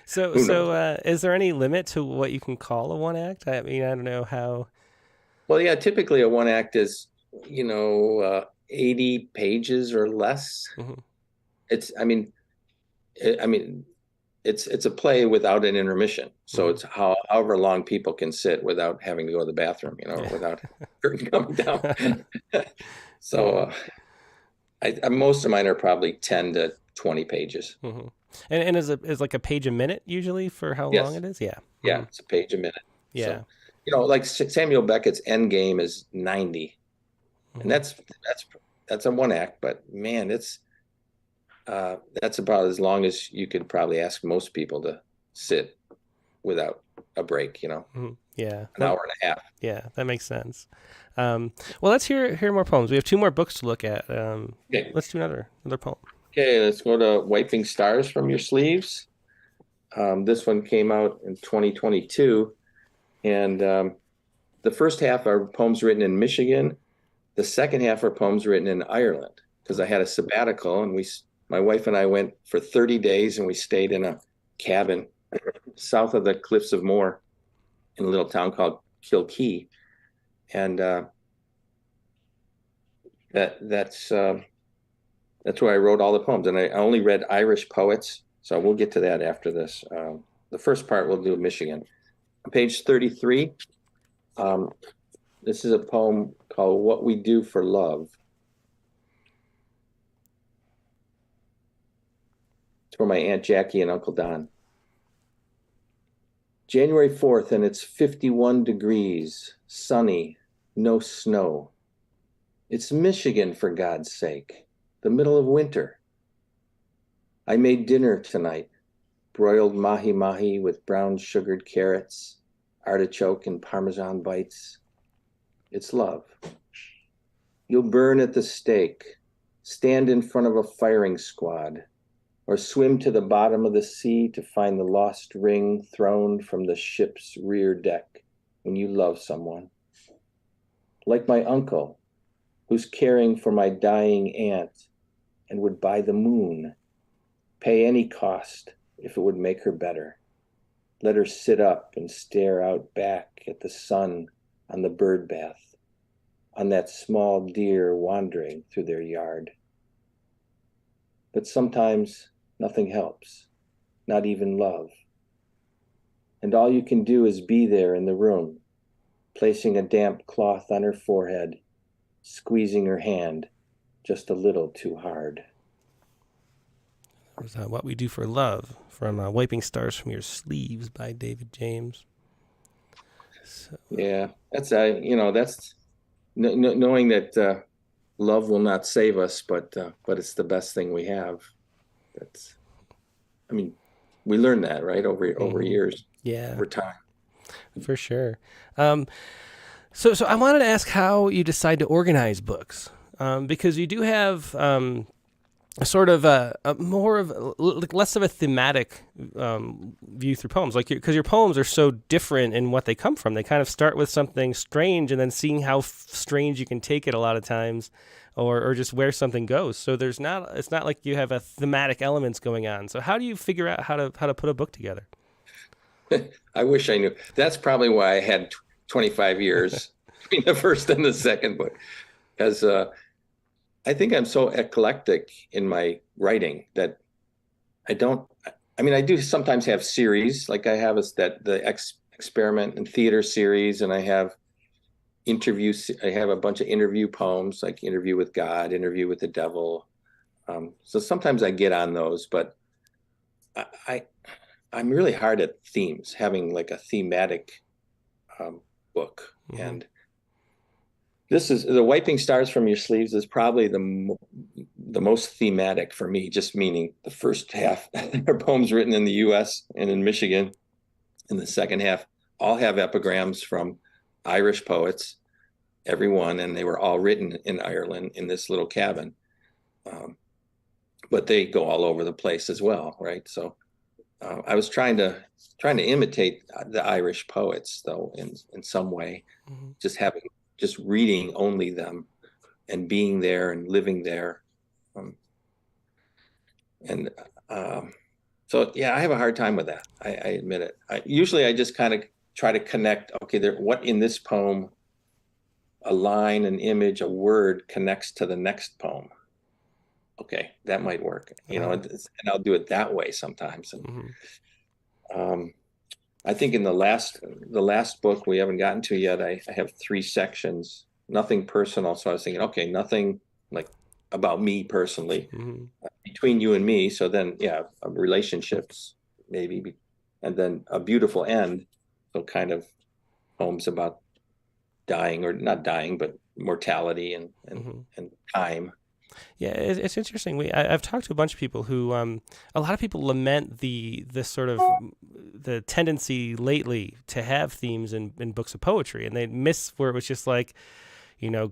So is there any limit to what you can call a one act? I mean, I don't know how. Well, yeah, typically a one act is, 80 pages or less. Mm-hmm. It's a play without an intermission. So it's however long people can sit without having to go to the bathroom, without curtain coming down. So most of mine are probably 10 to 20 pages. Mm-hmm. And is like a page a minute usually for how long it is? Yeah. Yeah, it's a page a minute. Yeah. So, like Samuel Beckett's End Game is 90. And that's a one act, but man, that's about as long as you could probably ask most people to sit without a break, Yeah. an hour and a half. Yeah, that makes sense. Well, let's hear more poems. We have 2 more books to look at. Okay. Let's do another poem. Okay, let's go to Wiping Stars from Your Sleeves. This one came out in 2022, and the first half are poems written in Michigan. The second half are poems written in Ireland, because I had a sabbatical, and my wife and I went for 30 days, and we stayed in a cabin south of the Cliffs of Moher in a little town called Kilkee. And that's where I wrote all the poems. And I only read Irish poets, so we'll get to that after this. The first part we'll do Michigan. On page 33, this is a poem called What We Do for Love. It's for my Aunt Jackie and Uncle Don. January 4th, and it's 51 degrees, sunny, no snow. It's Michigan, for God's sake, the middle of winter. I made dinner tonight, broiled mahi-mahi with brown sugared carrots, artichoke and Parmesan bites. It's love. You'll burn at the stake, stand in front of a firing squad, or swim to the bottom of the sea to find the lost ring thrown from the ship's rear deck when you love someone. Like my uncle, who's caring for my dying aunt and would buy the moon, pay any cost if it would make her better. Let her sit up and stare out back at the sun on the bird bath, on that small deer wandering through their yard. But sometimes nothing helps, not even love. And all you can do is be there in the room, placing a damp cloth on her forehead, squeezing her hand just a little too hard. That was What We Do for Love from Wiping Stars from Your Sleeves by David James. So. Yeah, that's knowing that love will not save us, but it's the best thing we have. We learned that, right, over years. Yeah, over time, for sure. So I wanted to ask how you decide to organize books, because you do have sort of a more of less of a thematic view through poems, because your poems are so different in what they come from. They kind of start with something strange and then seeing how strange you can take it a lot of times, or just where something goes. So it's not like you have a thematic elements going on. So how do you figure out how to put a book together? I wish I knew. That's probably why I had 25 years between the first and the second book, because I think I'm so eclectic in my writing that I do sometimes have series, like I have the experiment and theater series, and I have interviews. I have a bunch of interview poems, like Interview with God, Interview with the Devil. So sometimes I get on those, but I'm really hard at themes, having like a thematic book. Mm-hmm. And this is the Wiping Stars from Your Sleeves is probably the most thematic for me, just meaning the first half are poems written in the U.S. and in Michigan. And the second half all have epigrams from Irish poets, every one, and they were all written in Ireland in this little cabin. But they go all over the place as well, right? So I was trying to imitate the Irish poets, though, in some way, mm-hmm. just reading only them and being there and living there. So yeah, I have a hard time with that. I admit it. Usually I just kind of try to connect, okay, what in this poem, a line, an image, a word connects to the next poem. Okay, that might work, and I'll do it that way sometimes. And mm-hmm. I think in the last book we haven't gotten to yet, I have 3 sections nothing personal. So I was thinking, okay, nothing like about me personally Mm-hmm. between you and me. So then, yeah, relationships maybe, and then a beautiful end. So kind of poems about dying, or not dying, but mortality Mm-hmm. and time. Yeah, it's interesting. I've talked to a bunch of people who, a lot of people lament the sort of the tendency lately to have themes in books of poetry, and they miss where it was just like,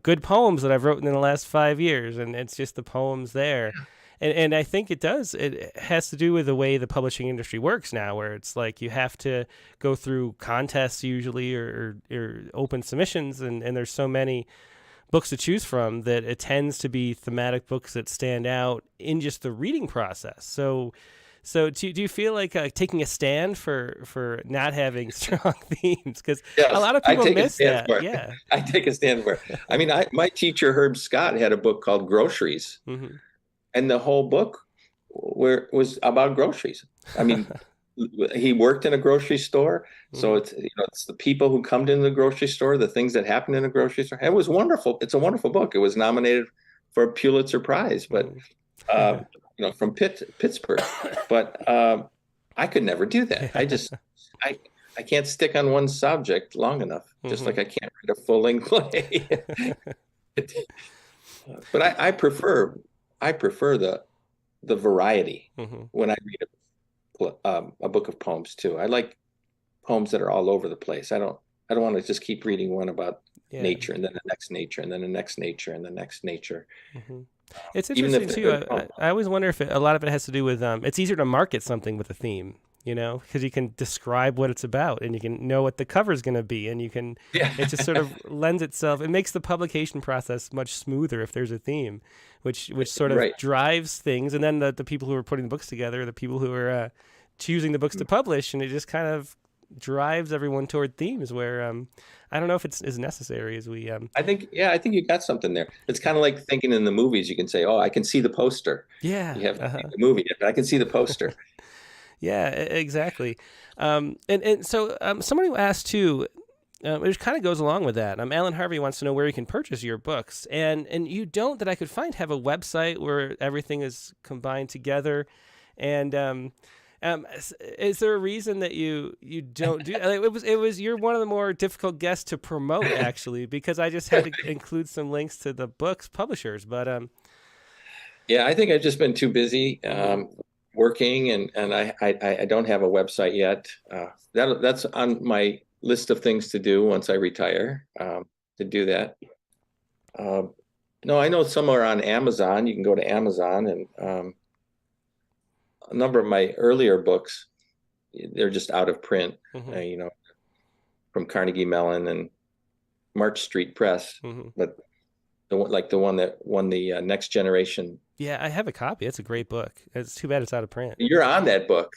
good poems that I've written in the last 5 years, and it's just the poems there. And I think it does. It has to do with the way the publishing industry works now, where it's like you have to go through contests usually, or open submissions, and there's so many books to choose from that it tends to be thematic books that stand out in just the reading process. So do you feel like taking a stand for not having strong themes? Because a Yes, lot of I people take a miss stand that. for it. Yeah. I take a stand for it. I mean, my teacher, Herb Scott, had a book called Groceries, Mm-hmm. and the whole book was about groceries. I mean, he worked in a grocery store, so Mm-hmm. it's the people who come into the grocery store, the things that happen in a grocery store. It was wonderful. It's a wonderful book. It was nominated for a Pulitzer Prize, but Mm-hmm. from Pittsburgh. But I could never do that. I can't stick on one subject long enough. Just like I can't read a full length play. But I prefer the variety Mm-hmm. when I read a book of poems too. I like poems that are all over the place. I don't want to just keep reading one about Yeah. nature, and then the next nature, and then the next nature, and the next nature. Mm-hmm. It's Even interesting if too. they're good poems. I always wonder if a lot of it has to do with it's easier to market something with a theme, because you can describe what it's about, and you can know what the cover is going to be, and Yeah. it just sort of lends itself. It makes the publication process much smoother if there's a theme, which sort of Right. drives things, and then the people who are putting the books together, the people who are choosing the books to publish, and it just kind of drives everyone toward themes where I don't know if it's as necessary as we. I think you got something there. It's kind of like thinking in the movies. You can say, "Oh, I can see the poster." Yeah. You haven't seen the movie yet, but I can see the poster. Yeah, exactly. And so somebody who asked too, which kind of goes along with that. Alan Harvey wants to know where you can purchase your books, and you don't, that I could find, have a website where everything is combined together. And is there a reason that you don't do? It was you're one of the more difficult guests to promote actually, because I just had to include some links to the books publishers, but Yeah, I think I've just been too busy working, and I don't have a website yet. That's on my list of things to do once I retire, to do that. No, I know some are on Amazon. You can go to Amazon, and a number of my earlier books, they're just out of print, from Carnegie Mellon and March Street Press. But the one that won the Next Generation. Yeah, I have a copy. It's a great book. It's too bad it's out of print. You're on that book,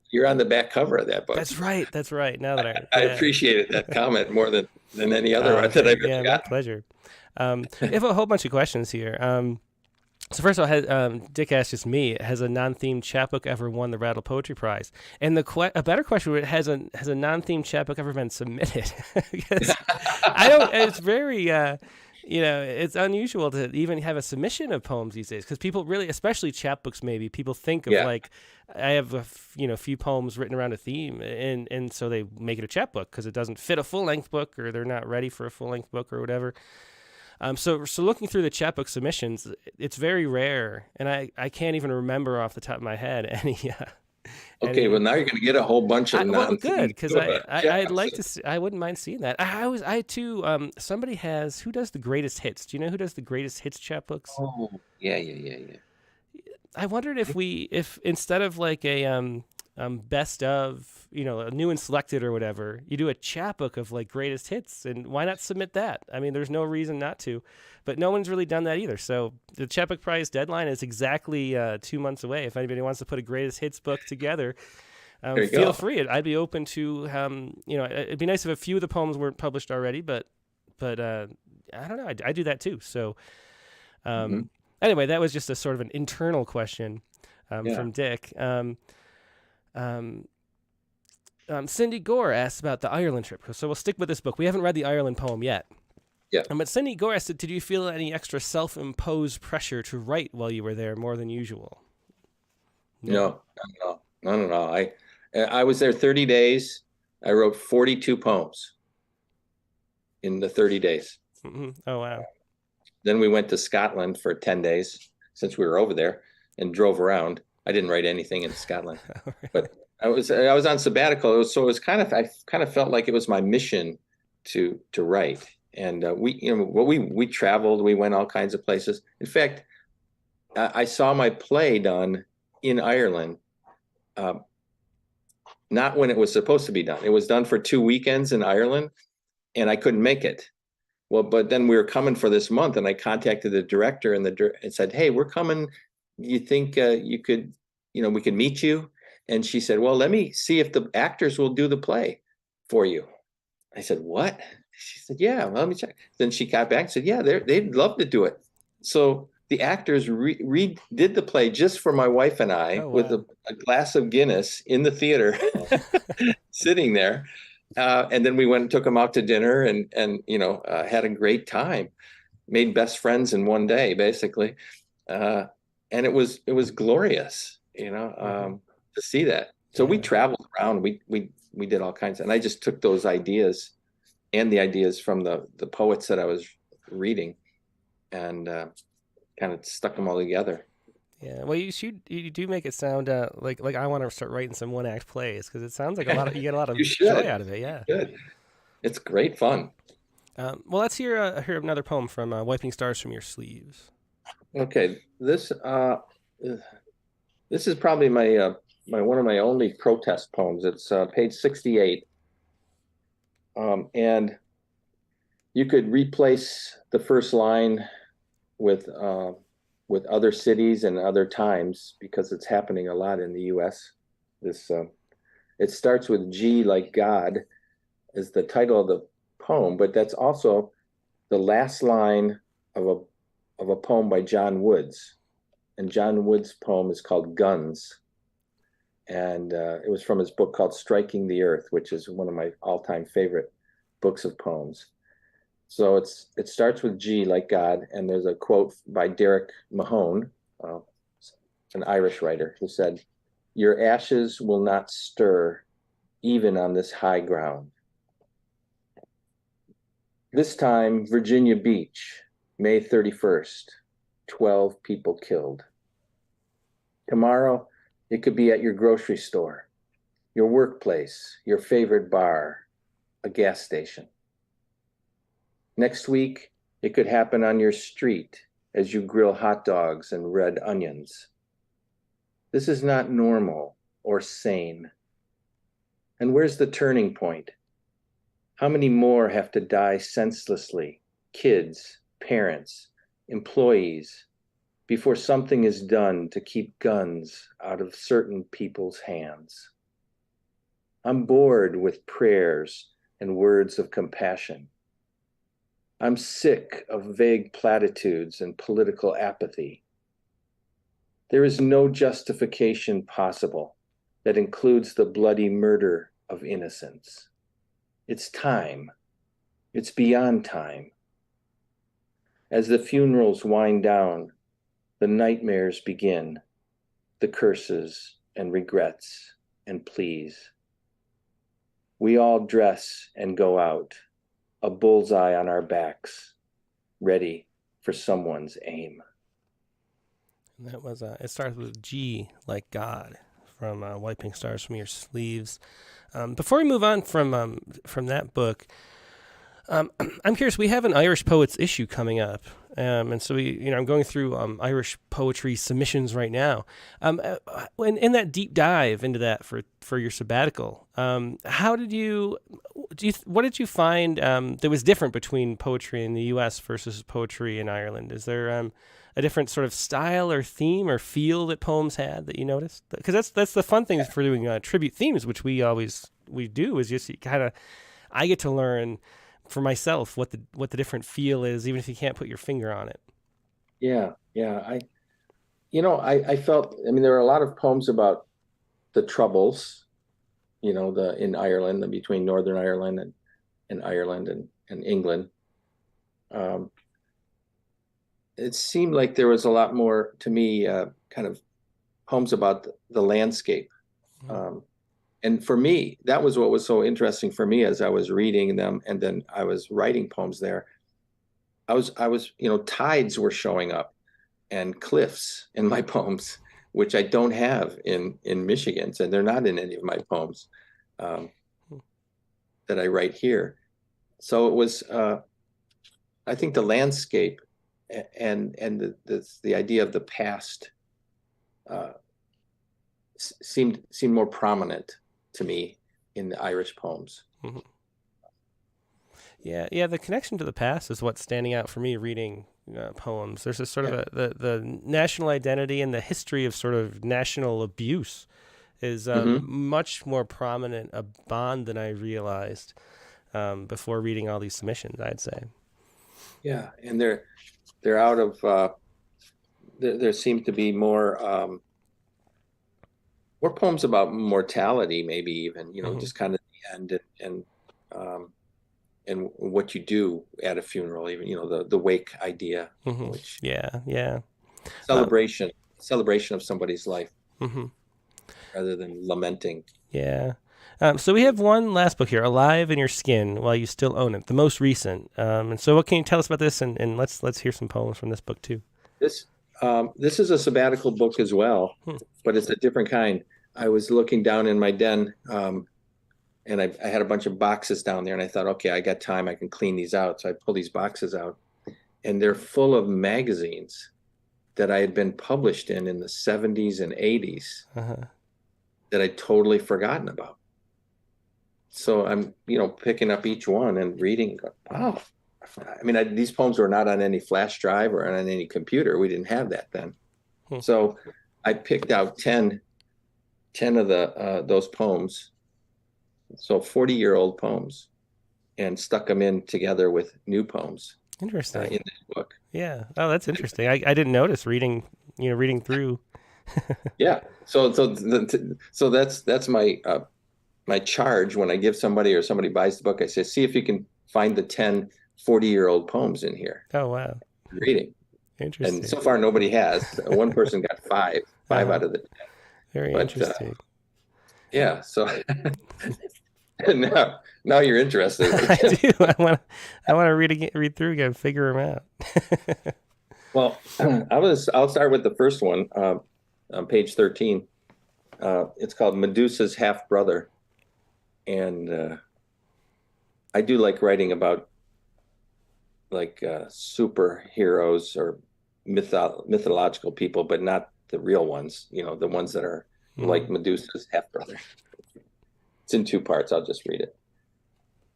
you're on the back cover of that book. That's right. Now that I appreciated that comment more than any other one that I've ever my got. pleasure. We have a whole bunch of questions here. So first of all, Dick asked just me, has a non-themed chapbook ever won the Rattle Poetry Prize? And a better question would, has a non-themed chapbook ever been submitted? Because I don't. It's very. It's unusual to even have a submission of poems these days, because people really, especially chapbooks, maybe people think of like, I have a few poems written around a theme, and so they make it a chapbook because it doesn't fit a full-length book, or they're not ready for a full-length book or whatever. So looking through the chapbook submissions, it's very rare, and I can't even remember off the top of my head any. Okay, well now you're going to get a whole bunch of good, because I'd like to see, I wouldn't mind seeing that. I too somebody has, who does the greatest hits? Do you know who does the greatest hits chapbooks? Oh, yeah. I wondered if instead of like a best of, a new and selected or whatever, you do a chapbook of like greatest hits, and why not submit that? I mean, there's no reason not to, but no one's really done that either. So the chapbook prize deadline is exactly 2 months away. If anybody wants to put a greatest hits book together, feel free. I'd be open to, it'd be nice if a few of the poems weren't published already, but I don't know. I do that too. So anyway, that was just a sort of an internal question from Dick. Cindy Gore asked about the Ireland trip. So we'll stick with this book. We haven't read the Ireland poem yet. Yeah. But Cindy Gore asked, did you feel any extra self-imposed pressure to write while you were there more than usual? No, no. I was there 30 days. I wrote 42 poems in the 30 days. Mm-hmm. Oh, wow. Then we went to Scotland for 10 days since we were over there and drove around. I didn't write anything in Scotland, but I was on sabbatical. I kind of felt like it was my mission to write. And we traveled, we went all kinds of places. In fact, I saw my play done in Ireland, not when it was supposed to be done. It was done for 2 weekends in Ireland, and I couldn't make it. Well, but then we were coming for this month, and I contacted the director and said, "Hey, we're coming. You think you could, we could meet you?" And she said, "Well, let me see if the actors will do the play for you." I said, "What?" She said, "Yeah, well, let me check." Then she got back and said, "Yeah, they'd love to do it." So the actors did the play just for my wife and I, with a glass of Guinness in the theater, sitting there. And then we went and took them out to dinner and had a great time, made best friends in one day, basically. And it was glorious, to see that. So we traveled around, we did all kinds, and I just took those ideas and the ideas from the poets that I was reading and kind of stuck them all together. Yeah, well, you do make it sound like I want to start writing some one-act plays, because it sounds like you get a lot of joy out of it. Yeah, it's great fun. Well, let's hear another poem from "Wiping Stars from Your Sleeves." Okay, this is probably my one of my only protest poems. It's page 68, and you could replace the first line with other cities and other times, because it's happening a lot in the U.S. It starts with G like God is the title of the poem, but that's also the last line of a poem by John Woods. And John Woods' poem is called Guns. And it was from his book called Striking the Earth, which is one of my all-time favorite books of poems. So it starts with G like God, and there's a quote by Derek Mahone, an Irish writer, who said, "Your ashes will not stir even on this high ground." This time, Virginia Beach, May 31st, 12 people killed. Tomorrow, it could be at your grocery store, your workplace, your favorite bar, a gas station. Next week, it could happen on your street as you grill hot dogs and red onions. This is not normal or sane. And where's the turning point? How many more have to die senselessly, kids, parents, employees, before something is done to keep guns out of certain people's hands? I'm bored with prayers and words of compassion. I'm sick of vague platitudes and political apathy. There is no justification possible that includes the bloody murder of innocents. It's time. It's beyond time. As the funerals wind down, the nightmares begin, the curses and regrets and pleas. We all dress and go out, a bullseye on our backs, ready for someone's aim. And that was it starts with G like God from "Wiping Stars from Your Sleeves." Before we move on from that book, I'm curious. We have an Irish Poets issue coming up, and so I'm going through Irish poetry submissions right now. In that deep dive into that for your sabbatical, what did you find that was different between poetry in the U.S. versus poetry in Ireland? Is there a different sort of style or theme or feel that poems had that you noticed? Because that's the fun thing for doing tribute themes, which we do, is just I get to learn for myself what the different feel is, even if you can't put your finger on it. Yeah. I felt, there were a lot of poems about the Troubles, in Ireland, between Northern Ireland and Ireland and England. um, it seemed like there was a lot more to me, kind of poems about the landscape. And for me, that was what was so interesting for me as I was reading them, and then I was writing poems there. Tides were showing up and cliffs in my poems, which I don't have in Michigan, and they're not in any of my poems that I write here. So it was, I think, the landscape and the idea of the past seemed more prominent to me in the Irish poems. Mm-hmm. Yeah. The connection to the past is what's standing out for me reading poems. There's this sort of the national identity and the history of sort of national abuse is much more prominent a bond than I realized before reading all these submissions, I'd say. Yeah, and they're out of there seem to be more poems about mortality, maybe even, just kind of the end and what you do at a funeral, even, the wake idea, which celebration of somebody's life rather than lamenting. Yeah. So we have one last book here, Alive in Your Skin While You Still Own It, the most recent. And so what can you tell us about this? And let's hear some poems from this book too. This is a sabbatical book as well, but it's a different kind. I was looking down in my den, and I had a bunch of boxes down there, and I thought, okay, I got time, I can clean these out. So I pull these boxes out, and they're full of magazines that I had been published in the 70s and 80s that I'd totally forgotten about. So I'm, picking up each one and reading. Wow. I mean, these poems were not on any flash drive or on any computer. We didn't have that then. So I picked out 10 of those poems, so 40-year-old poems, and stuck them in together with new poems. Interesting. In this book. Yeah. Oh, that's interesting. I didn't notice reading through. Yeah. So that's my charge when I give somebody or somebody buys the book. I say, see if you can find the 10 40-year-old poems in here. Oh, wow. Reading. Interesting. And so far nobody has. One person got five out of the 10. Very interesting. Yeah. So now you're interested. I do. I want to read through again, figure them out. Well, I'll start with the first one on page 13. It's called Medusa's Half Brother, and I do like writing about superheroes or mythological people, but not the real ones. The ones that are like Medusa's half brother. It's in 2 parts. I'll just read it.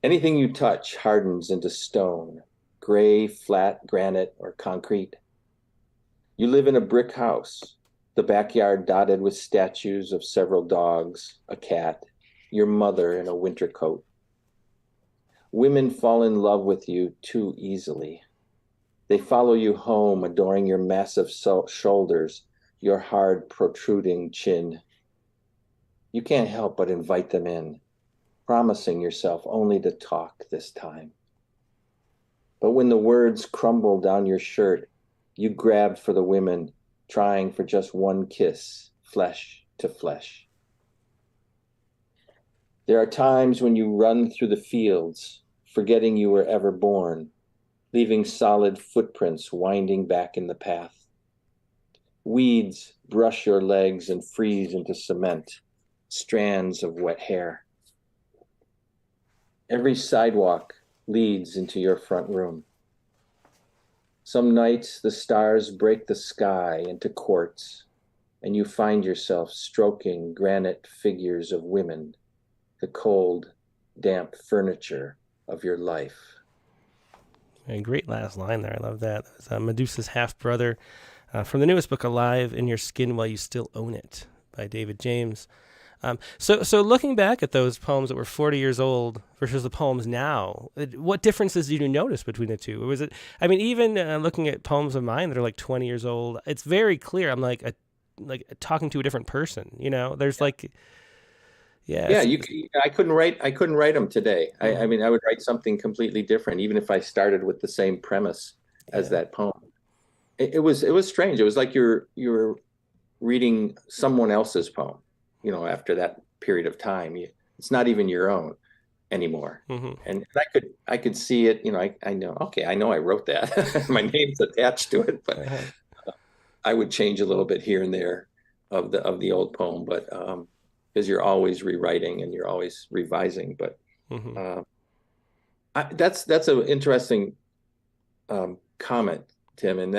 Anything you touch hardens into stone, gray, flat, granite, or concrete. You live in a brick house, the backyard dotted with statues of several dogs, a cat, your mother in a winter coat. Women fall in love with you too easily. They follow you home, adoring your massive shoulders, your hard, protruding chin. You can't help but invite them in, promising yourself only to talk this time. But when the words crumble down your shirt, you grab for the women, trying for just one kiss, flesh to flesh. There are times when you run through the fields, forgetting you were ever born, leaving solid footprints winding back in the path. Weeds brush your legs and freeze into cement, strands of wet hair. Every sidewalk leads into your front room. Some nights the stars break the sky into quartz, and you find yourself stroking granite figures of women, the cold, damp furniture of your life. A great last line there. I love that. It's Medusa's Half Brother from the newest book, Alive in Your Skin While You Still Own It, by David James. So looking back at those poems that were 40 years old versus the poems now, what differences did you notice between the two? Or was it, I mean, even looking at poems of mine that are like 20 years old, it's very clear I'm like talking to a different person, There's Yeah, Yes. I couldn't write them today. I Mhm. mean, I would write something completely different, even if I started with the same premise as Yeah. that poem. It was strange. It was like you're reading someone else's poem, after that period of time. It's not even your own anymore. Hmm. And I could see it, I know, okay, I know I wrote that. My name's attached to it, but Uh-huh. I would change a little bit here and there of the old poem, but because you're always rewriting and you're always revising. But Hmm. uh, that's an interesting comment, Tim, and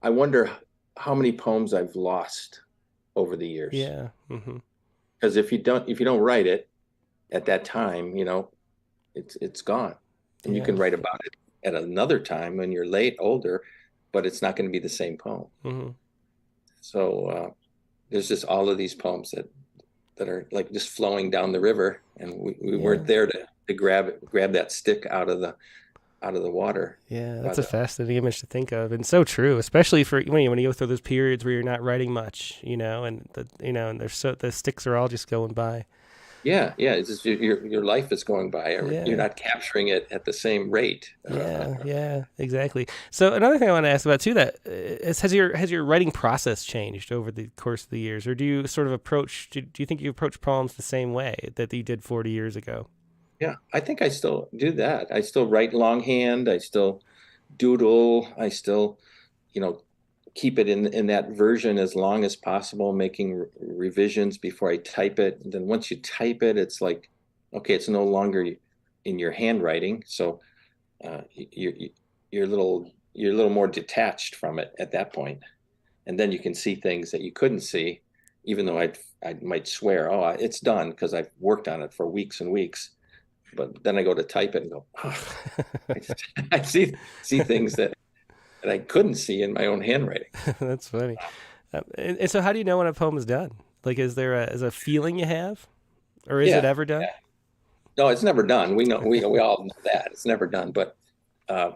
I wonder how many poems I've lost over the years. Yeah. Hmm. Because if you don't write it at that time, it's gone, and you Yeah. can write about it at another time when you're older, but it's not going to be the same poem. Hmm. So there's just all of these poems that are like just flowing down the river, and we Yeah. weren't there to grab that stick out of the water. Yeah, By that's a the, fascinating image to think of, and so true, especially for when you go through those periods where you're not writing much, and there's the sticks are all just going by. yeah, it's just your life is going by. You're Yeah, not capturing it at the same rate. yeah, exactly. So another thing I want to ask about too that has your writing process changed over the course of the years, or do you sort of do you think you approach poems the same way that you did 40 years ago? Yeah, I think I still do that. I still write longhand. I still doodle. I still, you know, keep it in that version as long as possible, making revisions before I type it. And then once you type it, it's like, okay, it's no longer in your handwriting, so you're a little more detached from it at that point, and then you can see things that you couldn't see, even though I might swear, oh, it's done because I've worked on it for weeks and weeks. But then I go to type it and go, oh, I see things that I couldn't see in my own handwriting. That's funny. And so, how do you know when a poem is done? Like, is a feeling you have, or is it Yeah, ever done? yeah. No, it's never done. We all know that it's never done. But uh,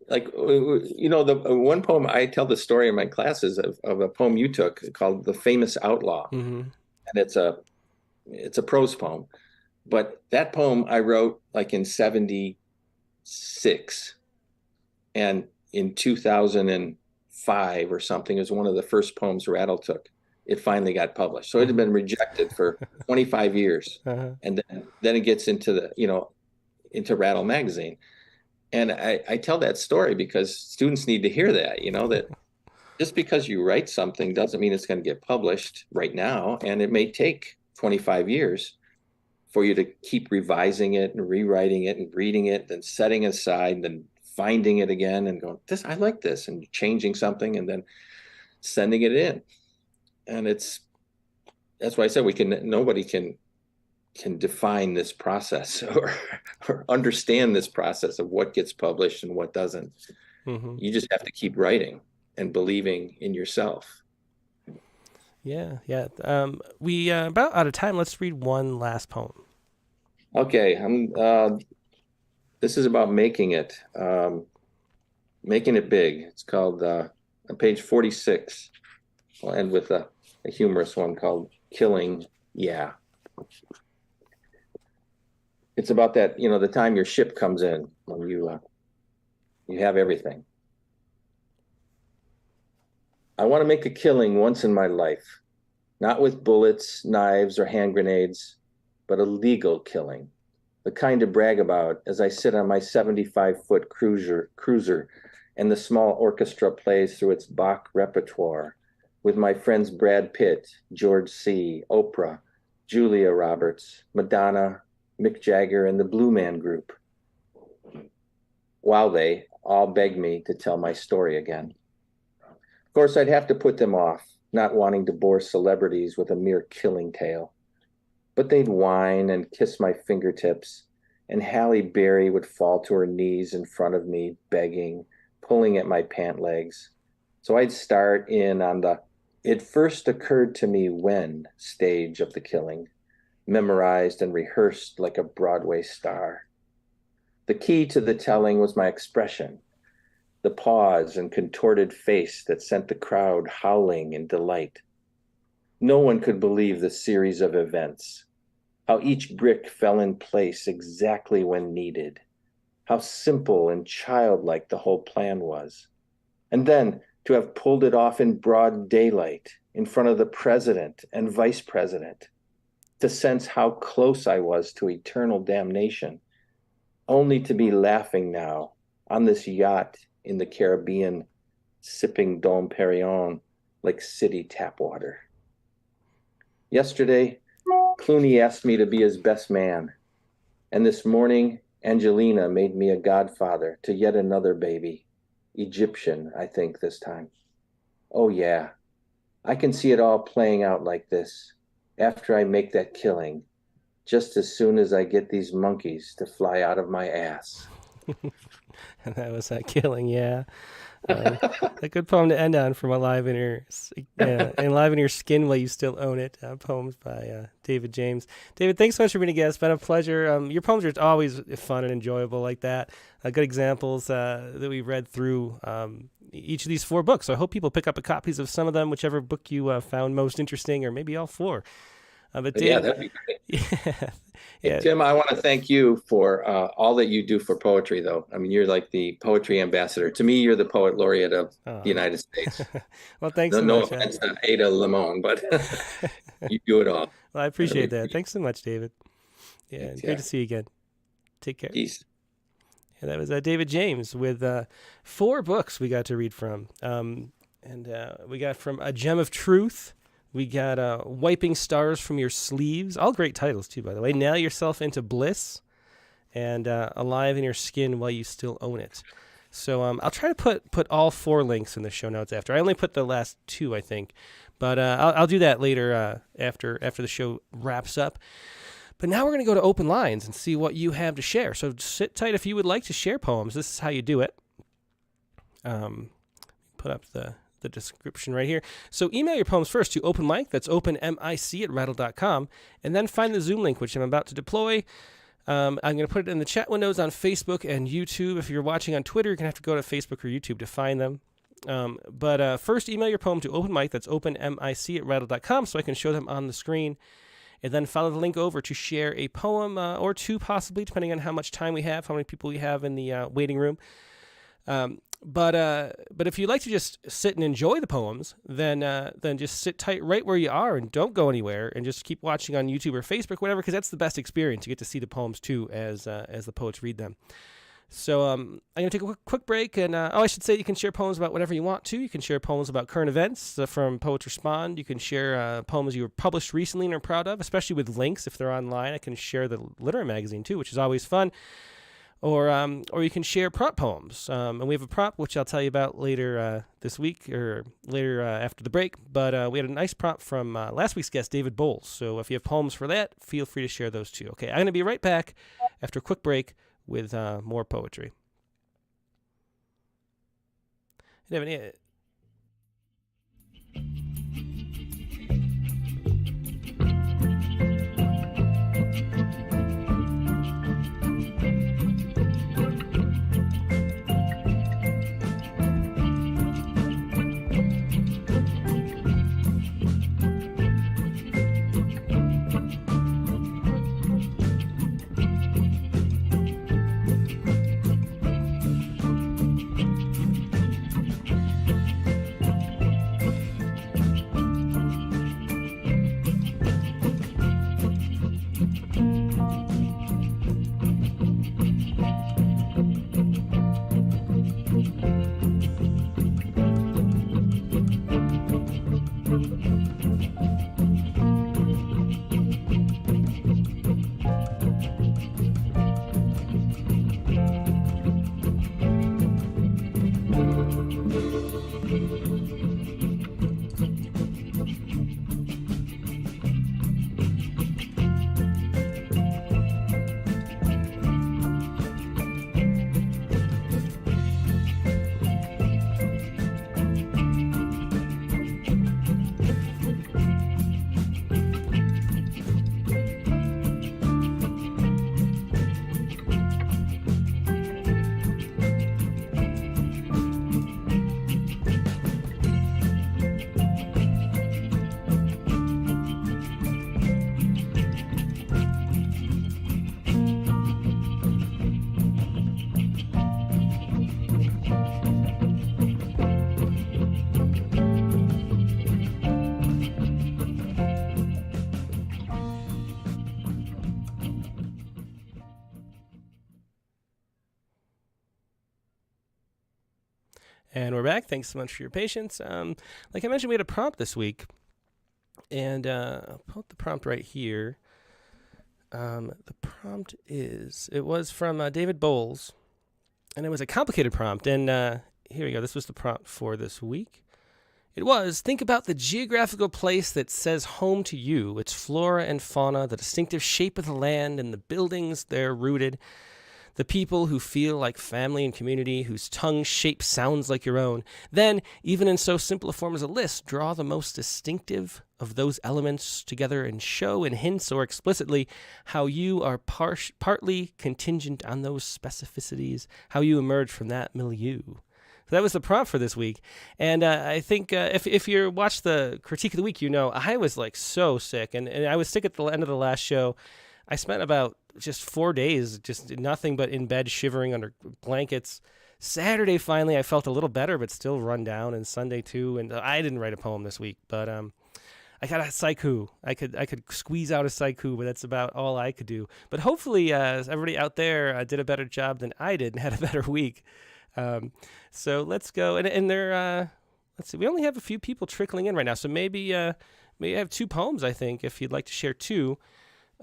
like the one poem I tell the story in my classes of a poem you took called "The Famous Outlaw," Mm-hmm. and it's a prose poem. But that poem I wrote like in '76, and in 2005 or something, it was one of the first poems Rattle took. It finally got published. So it had Mm-hmm. been rejected for 25 years. Uh-huh. And then it gets into Rattle magazine. And I tell that story because students need to hear that just because you write something doesn't mean it's going to get published right now. And it may take 25 years for you to keep revising it and rewriting it and reading it, then setting aside, then finding it again and going, I like this, and changing something and then sending it in. And that's why I said nobody can define this process or understand this process of what gets published and what doesn't. Mm-hmm. You just have to keep writing and believing in yourself. Yeah, yeah. We about out of time. Let's read one last poem. Okay, this is about making it big. It's called on page 46. We'll end with a humorous one called Killing. Yeah. It's about that, the time your ship comes in when you have everything. I want to make a killing once in my life, not with bullets, knives, or hand grenades, but a legal killing, the kind to brag about as I sit on my 75-foot cruiser and the small orchestra plays through its Bach repertoire with my friends Brad Pitt, George C., Oprah, Julia Roberts, Madonna, Mick Jagger, and the Blue Man Group, while they all beg me to tell my story again. Of course, I'd have to put them off, not wanting to bore celebrities with a mere killing tale. But they'd whine and kiss my fingertips, and Halle Berry would fall to her knees in front of me, begging, pulling at my pant legs. So I'd start in on the "it first occurred to me when" stage of the killing, memorized and rehearsed like a Broadway star. The key to the telling was my expression, the pause and contorted face that sent the crowd howling in delight. No one could believe the series of events, how each brick fell in place exactly when needed, how simple and childlike the whole plan was. And then to have pulled it off in broad daylight in front of the president and vice president, to sense how close I was to eternal damnation, only to be laughing now on this yacht in the Caribbean, sipping Dom Perignon like city tap water. Yesterday, Clooney asked me to be his best man, and this morning, Angelina made me a godfather to yet another baby, Egyptian, I think, this time. Oh yeah, I can see it all playing out like this after I make that killing, just as soon as I get these monkeys to fly out of my ass. And that was that killing, yeah. A good poem to end on from Alive in Your Skin While You Still Own It, poems by David James. David, thanks so much for being a guest. It's been a pleasure. Your poems are always fun and enjoyable like that. Good examples that we've read through each of these 4 books. So I hope people pick up copies of some of them, whichever book you found most interesting, or maybe all 4. But David, yeah, that'd be great. Yeah. Tim, I want to thank you for all that you do for poetry, though. I mean, you're like the poetry ambassador. To me, you're the poet laureate of the United States. Well, thanks so no much. No offense to Ada Limon, but you do it all. Well, I appreciate that. Thanks so much, David. Yeah, Thanks, great to see you again. Take care. Peace. And that was David James with 4 books we got to read from. And we got from A Gem of Truth. We got Wiping Stars from Your Sleeves. All great titles, too, by the way. Nail Yourself into Bliss. And Alive in Your Skin While You Still Own It. So I'll try to put all 4 links in the show notes after. I only put the last 2, I think. But I'll do that later after the show wraps up. But now we're going to go to open lines and see what you have to share. So sit tight if you would like to share poems. This is how you do it. Put up the description right here. So email your poems first to openmic, that's openmic@rattle.com, and then find the Zoom link, which I'm about to deploy. I'm going to put it in the chat windows on Facebook and YouTube. If you're watching on Twitter, you're going to have to go to Facebook or YouTube to find them. But first, email your poem to openmic, that's openmic@rattle.com, so I can show them on the screen. And then follow the link over to share a poem or 2, possibly, depending on how much time we have, how many people we have in the waiting room. But if you like to just sit and enjoy the poems, then just sit tight right where you are and don't go anywhere and just keep watching on YouTube or Facebook, whatever, because that's the best experience. You get to see the poems too as the poets read them. So I'm going to take a quick break, and I should say you can share poems about whatever you want to. You can share poems about current events from Poets Respond. You can share poems you were published recently and are proud of, especially with links if they're online. I can share the literary magazine too, which is always fun. Or you can share prompt poems. And we have a prompt, which I'll tell you about later this week or later after the break. But we had a nice prompt from last week's guest, David Bowles. So if you have poems for that, feel free to share those too. Okay, I'm going to be right back after a quick break with more poetry. And we're back. Thanks so much for your patience. Like I mentioned, we had a prompt this week, and I'll put the prompt right here. The prompt it was from David Bowles, and it was a complicated prompt. And here we go. This was the prompt for this week. It was, think about the geographical place that says home to you, its flora and fauna, the distinctive shape of the land and the buildings there rooted, the people who feel like family and community, whose tongue shape sounds like your own. Then, even in so simple a form as a list, draw the most distinctive of those elements together and show in hints or explicitly how you are partly contingent on those specificities, how you emerge from that milieu. So that was the prompt for this week. And I think if you watched the critique of the week, you know I was like so sick. And I was sick at the end of the last show. I spent about just 4 days, just nothing but in bed, shivering under blankets. Saturday, finally, I felt a little better, but still run down. And Sunday, too. And I didn't write a poem this week, but I got a Sciku. I could squeeze out a Sciku, but that's about all I could do. But hopefully everybody out there did a better job than I did and had a better week. So let's go. And there, let's see, we only have a few people trickling in right now. So maybe I have 2 poems, I think, if you'd like to share 2,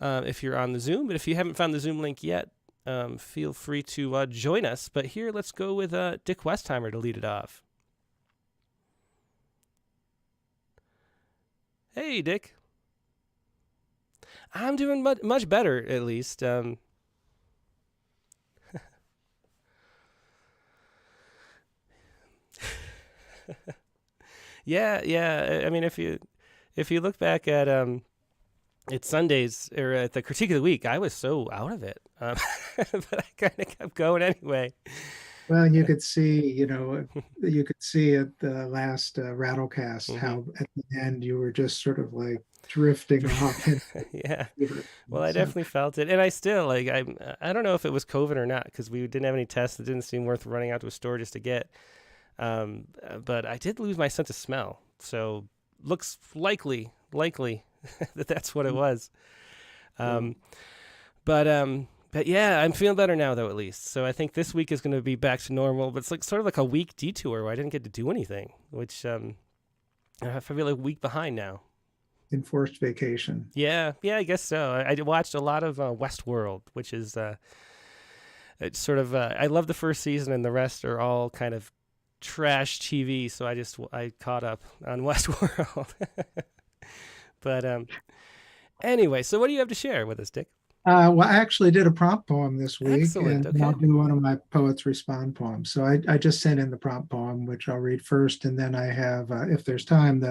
if you're on the Zoom. But if you haven't found the Zoom link yet, feel free to join us. But here, let's go with Dick Westheimer to lead it off. Hey, Dick. I'm doing much better, at least. Yeah. I mean, if you look back at it's Sundays or at the critique of the week, I was so out of it, but I kind of kept going anyway. Well, and you could see at the last Rattlecast how at the end you were just sort of like drifting off. Yeah. Well, I definitely felt it, and I still I don't know if it was COVID or not because we didn't have any tests. It didn't seem worth running out to a store just to get. But I did lose my sense of smell, so looks likely that's what it was. But yeah, I'm feeling better now, though, at least. So I think this week is going to be back to normal. But it's like sort of like a week detour where I didn't get to do anything, which I feel like a week behind now. Enforced vacation. Yeah, I guess so. I watched a lot of Westworld, which is it's sort of I love the first season, and the rest are all kind of trash TV. So I caught up on Westworld. But anyway, so what do you have to share with us, Dick? Well, I actually did a prompt poem this week. Excellent. And okay. I'll do one of my Poets Respond poems. So I just sent in the prompt poem, which I'll read first, and then I have, if there's time,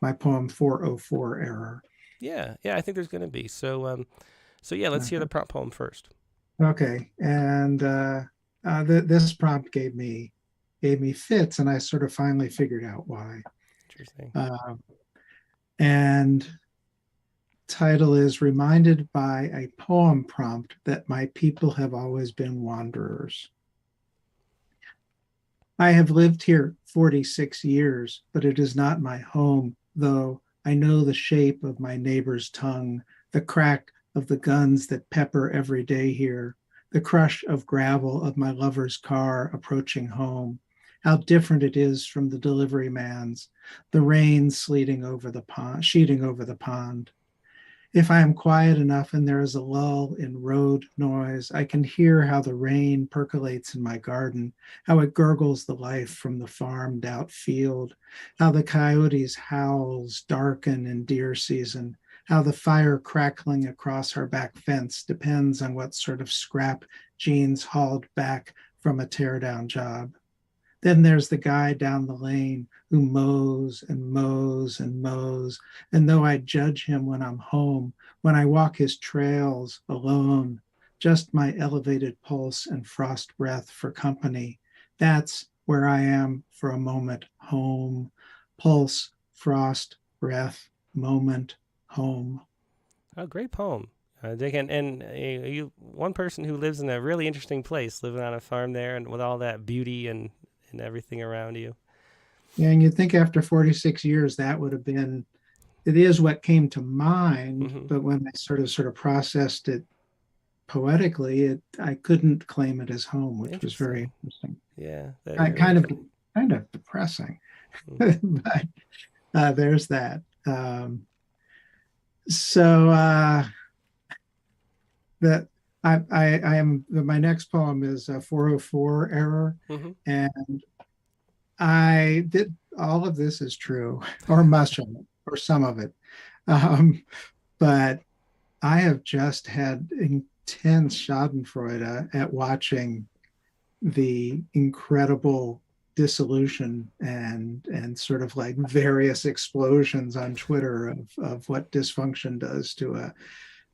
my poem 404 Error. Yeah, I think there's going to be. So yeah, let's hear the prompt poem first. Okay, and this prompt gave me fits, and I sort of finally figured out why. Interesting. And title is Reminded by a Poem Prompt That My People Have Always Been Wanderers. I have lived here 46 years, but it is not my home, though I know the shape of my neighbor's tongue, the crack of the guns that pepper every day here, the crush of gravel of my lover's car approaching home. How different it is from the delivery man's, the rain sheeting over the pond. If I am quiet enough and there is a lull in road noise, I can hear how the rain percolates in my garden, how it gurgles the life from the farmed out field, how the coyotes' howls darken in deer season, how the fire crackling across our back fence depends on what sort of scrap Jean's hauled back from a teardown job. Then there's the guy down the lane who mows and mows and mows. And though I judge him when I'm home, when I walk his trails alone, just my elevated pulse and frost breath for company, that's where I am for a moment, home. Pulse, frost, breath, moment, home. Oh, great poem. Dick, and you one person who lives in a really interesting place, living on a farm there and with all that beauty and everything around you. Yeah, and you'd think after 46 years that would have been, it is what came to mind, Mm-hmm. but when I sort of processed it poetically, I couldn't claim it as home, which was very interesting. Yeah. I kind kind of depressing. Mm. But there's that. So that I am my next poem is a 404 error, Mm-hmm. and I did all of this is true, or much of it, or some of it. But I have just had intense Schadenfreude at watching the incredible dissolution and sort of like various explosions on Twitter of what dysfunction does to a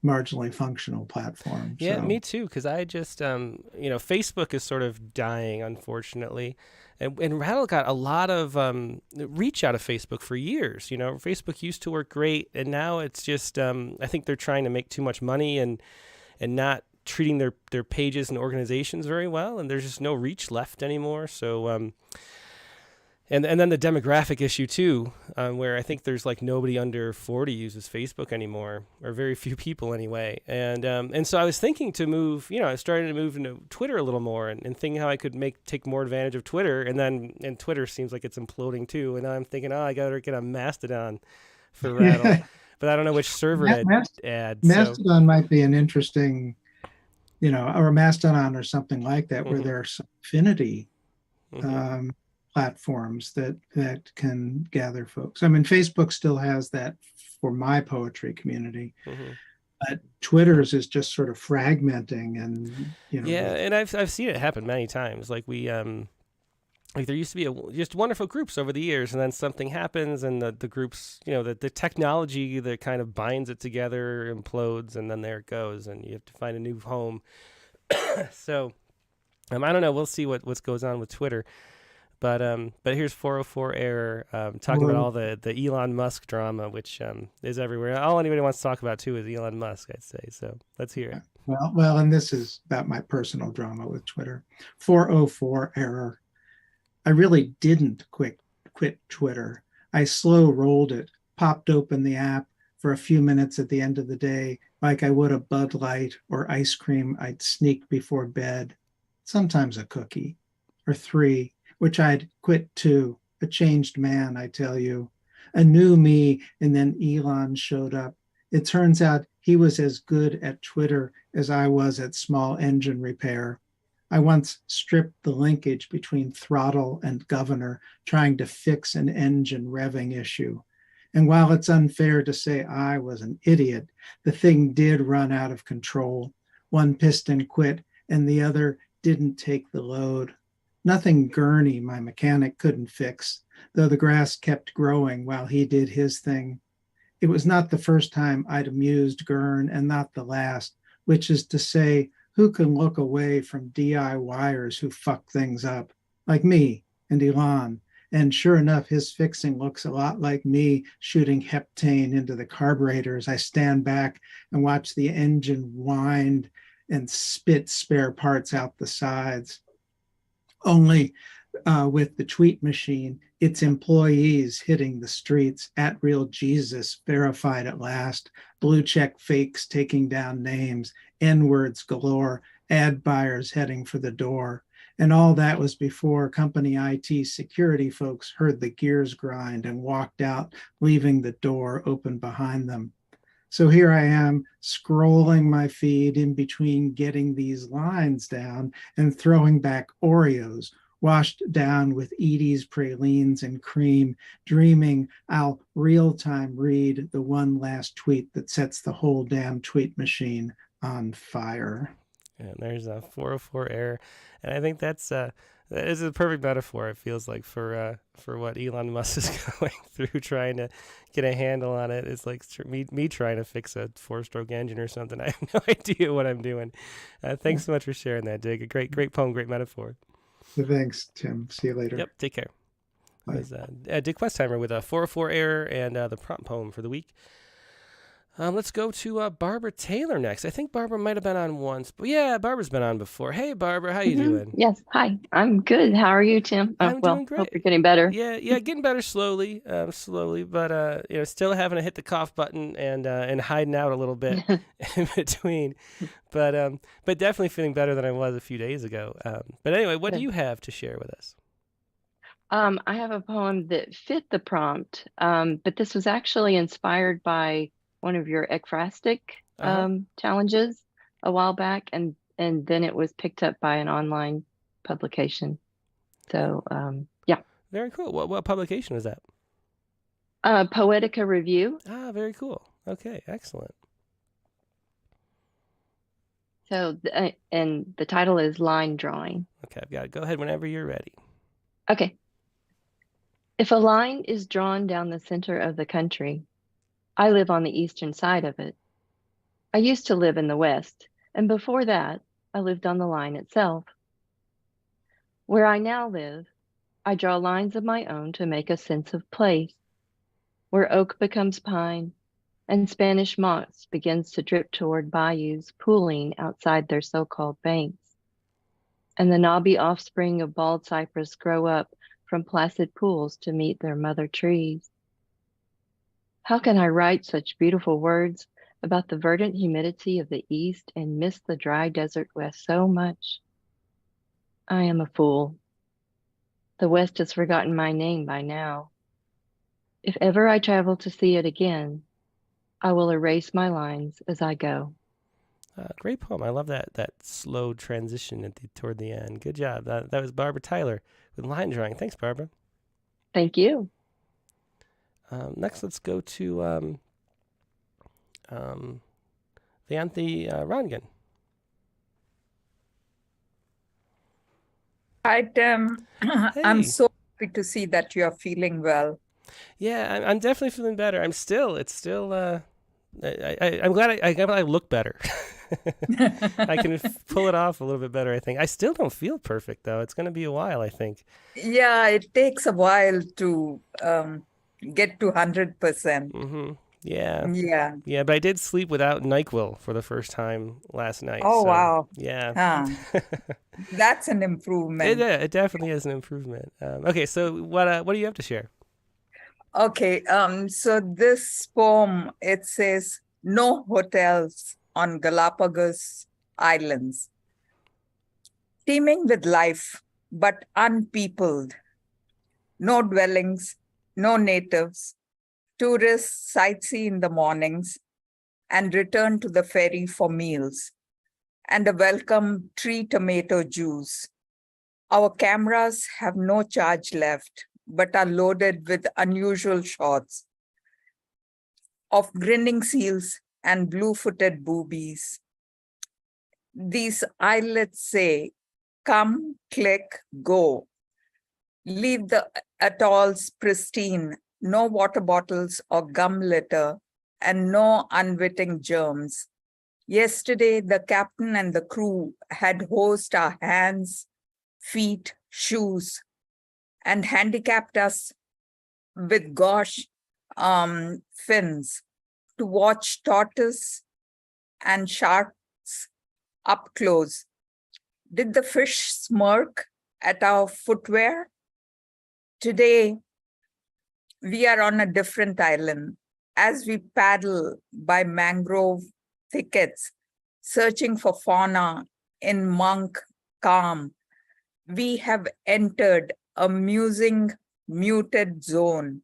marginally functional platform. Yeah, So me too. Because I just, Facebook is sort of dying, unfortunately, and Rattle got a lot of reach out of Facebook for years. Facebook used to work great, and now it's just, I think they're trying to make too much money and not treating their pages and organizations very well, and there's just no reach left anymore. So, and then the demographic issue too, where I think there's like nobody under 40 uses Facebook anymore, or very few people anyway. And so I was thinking to move, I started to move into Twitter a little more, and thinking how I could take more advantage of Twitter. And Twitter seems like it's imploding too. And now I'm thinking, I gotta get a Mastodon for Rattle, but I don't know which server to add. Mastodon might be an interesting, or Mastodon or something like that, where Mhm. there are some affinity Mhm. platforms that can gather folks. I mean, Facebook still has that for my poetry community, Mhm. but Twitter's is just sort of fragmenting, and Yeah, and I've seen it happen many times. Like like there used to be just wonderful groups over the years, and then something happens, and the groups, the technology that kind of binds it together implodes, and then there it goes, and you have to find a new home. So I don't know. We'll see what goes on with Twitter. But here's 404 error, talking about all the Elon Musk drama, which is everywhere. All anybody wants to talk about too is Elon Musk, I'd say. So let's hear it. Well, and this is about my personal drama with Twitter. 404 error. I really didn't quit Twitter. I slow rolled it, popped open the app for a few minutes at the end of the day, like I would a Bud Light or ice cream I'd sneak before bed, sometimes a cookie or three, which I'd quit too. A changed man, I tell you. A new me, and then Elon showed up. It turns out he was as good at Twitter as I was at small engine repair. I once stripped the linkage between throttle and governor, trying to fix an engine revving issue. And while it's unfair to say I was an idiot, the thing did run out of control. One piston quit, and the other didn't take the load. Nothing Gurney, my mechanic, couldn't fix, though the grass kept growing while he did his thing. It was not the first time I'd amused Gurn, and not the last, which is to say, who can look away from DIYers who fuck things up, like me and Elon? And sure enough, his fixing looks a lot like me shooting heptane into the carburetor as I stand back and watch the engine wind and spit spare parts out the sides. Only with the tweet machine, its employees hitting the streets, at real Jesus verified at last, blue check fakes taking down names, N-words galore, ad buyers heading for the door. And all that was before company IT security folks heard the gears grind and walked out, leaving the door open behind them. So here I am scrolling my feed in between getting these lines down and throwing back Oreos, washed down with Edie's pralines and cream, dreaming I'll real-time read the one last tweet that sets the whole damn tweet machine on fire. And there's a 404 error, and I think that is a perfect metaphor. It feels like for what Elon Musk is going through, trying to get a handle on it. It's like me trying to fix a 4-stroke engine or something. I have no idea what I'm doing. Thanks so much for sharing that, Dig. A great poem, great metaphor. Thanks, Tim. See you later. Yep, take care. Bye. It was Dig Questheimer with a 404 error and the prompt poem for the week. Let's go to Barbara Taylor next. I think Barbara might have been on once, but yeah, Barbara's been on before. Hey, Barbara, how you doing? Yes, hi. I'm good. How are you, Tim? I'm doing great. Hope you're getting better. Yeah, getting better slowly, but still having to hit the cough button and hiding out a little bit in between, but definitely feeling better than I was a few days ago. But anyway, what do you have to share with us? I have a poem that fit the prompt, but this was actually inspired by one of your ekphrastic Uh-huh. challenges a while back, and then it was picked up by an online publication. So yeah, Very cool. What publication was that? Poetica Review. Ah, very cool. Okay, excellent. So and the title is Line Drawing. Okay, I've got it. Go ahead whenever you're ready. Okay. If a line is drawn down the center of the country, I live on the eastern side of it. I used to live in the west, and before that, I lived on the line itself. Where I now live, I draw lines of my own to make a sense of place, where oak becomes pine, and Spanish moss begins to drip toward bayous pooling outside their so-called banks, and the knobby offspring of bald cypress grow up from placid pools to meet their mother trees. How can I write such beautiful words about the verdant humidity of the east and miss the dry desert west so much? I am a fool. The west has forgotten my name by now. If ever I travel to see it again, I will erase my lines as I go. Great poem. I love that slow transition toward the end. Good job. That was Barbara Tyler with line drawing. Thanks, Barbara. Thank you. Next, let's go to Vianthi Rangan. Hi, Tim. I'm Hey. so happy to see that you are feeling well. Yeah, I'm definitely feeling better. It's still. I'm glad I look better. I can pull it off a little bit better, I think. I still don't feel perfect, though. It's going to be a while, I think. Yeah, it takes a while to get to 100%. Mm-hmm. Yeah. Yeah. Yeah, but I did sleep without NyQuil for the first time last night. Oh, So, wow. yeah. Huh. That's an improvement. It definitely is an improvement. Okay, so what do you have to share? Okay, so this poem, it says, no hotels on Galapagos Islands, teeming with life, but unpeopled. No dwellings, no natives. Tourists sightsee in the mornings and return to the ferry for meals and a welcome tree tomato juice. Our cameras have no charge left, but are loaded with unusual shots of grinning seals and blue-footed boobies. These islets say, come, click, go. Leave the atolls pristine, no water bottles or gum litter, and no unwitting germs. Yesterday, the captain and the crew had hosed our hands, feet, shoes, and handicapped us with gauche fins to watch tortoise and sharks up close. Did the fish smirk at our footwear? Today, we are on a different island as we paddle by mangrove thickets, searching for fauna in monk calm. We have entered a musing, muted zone.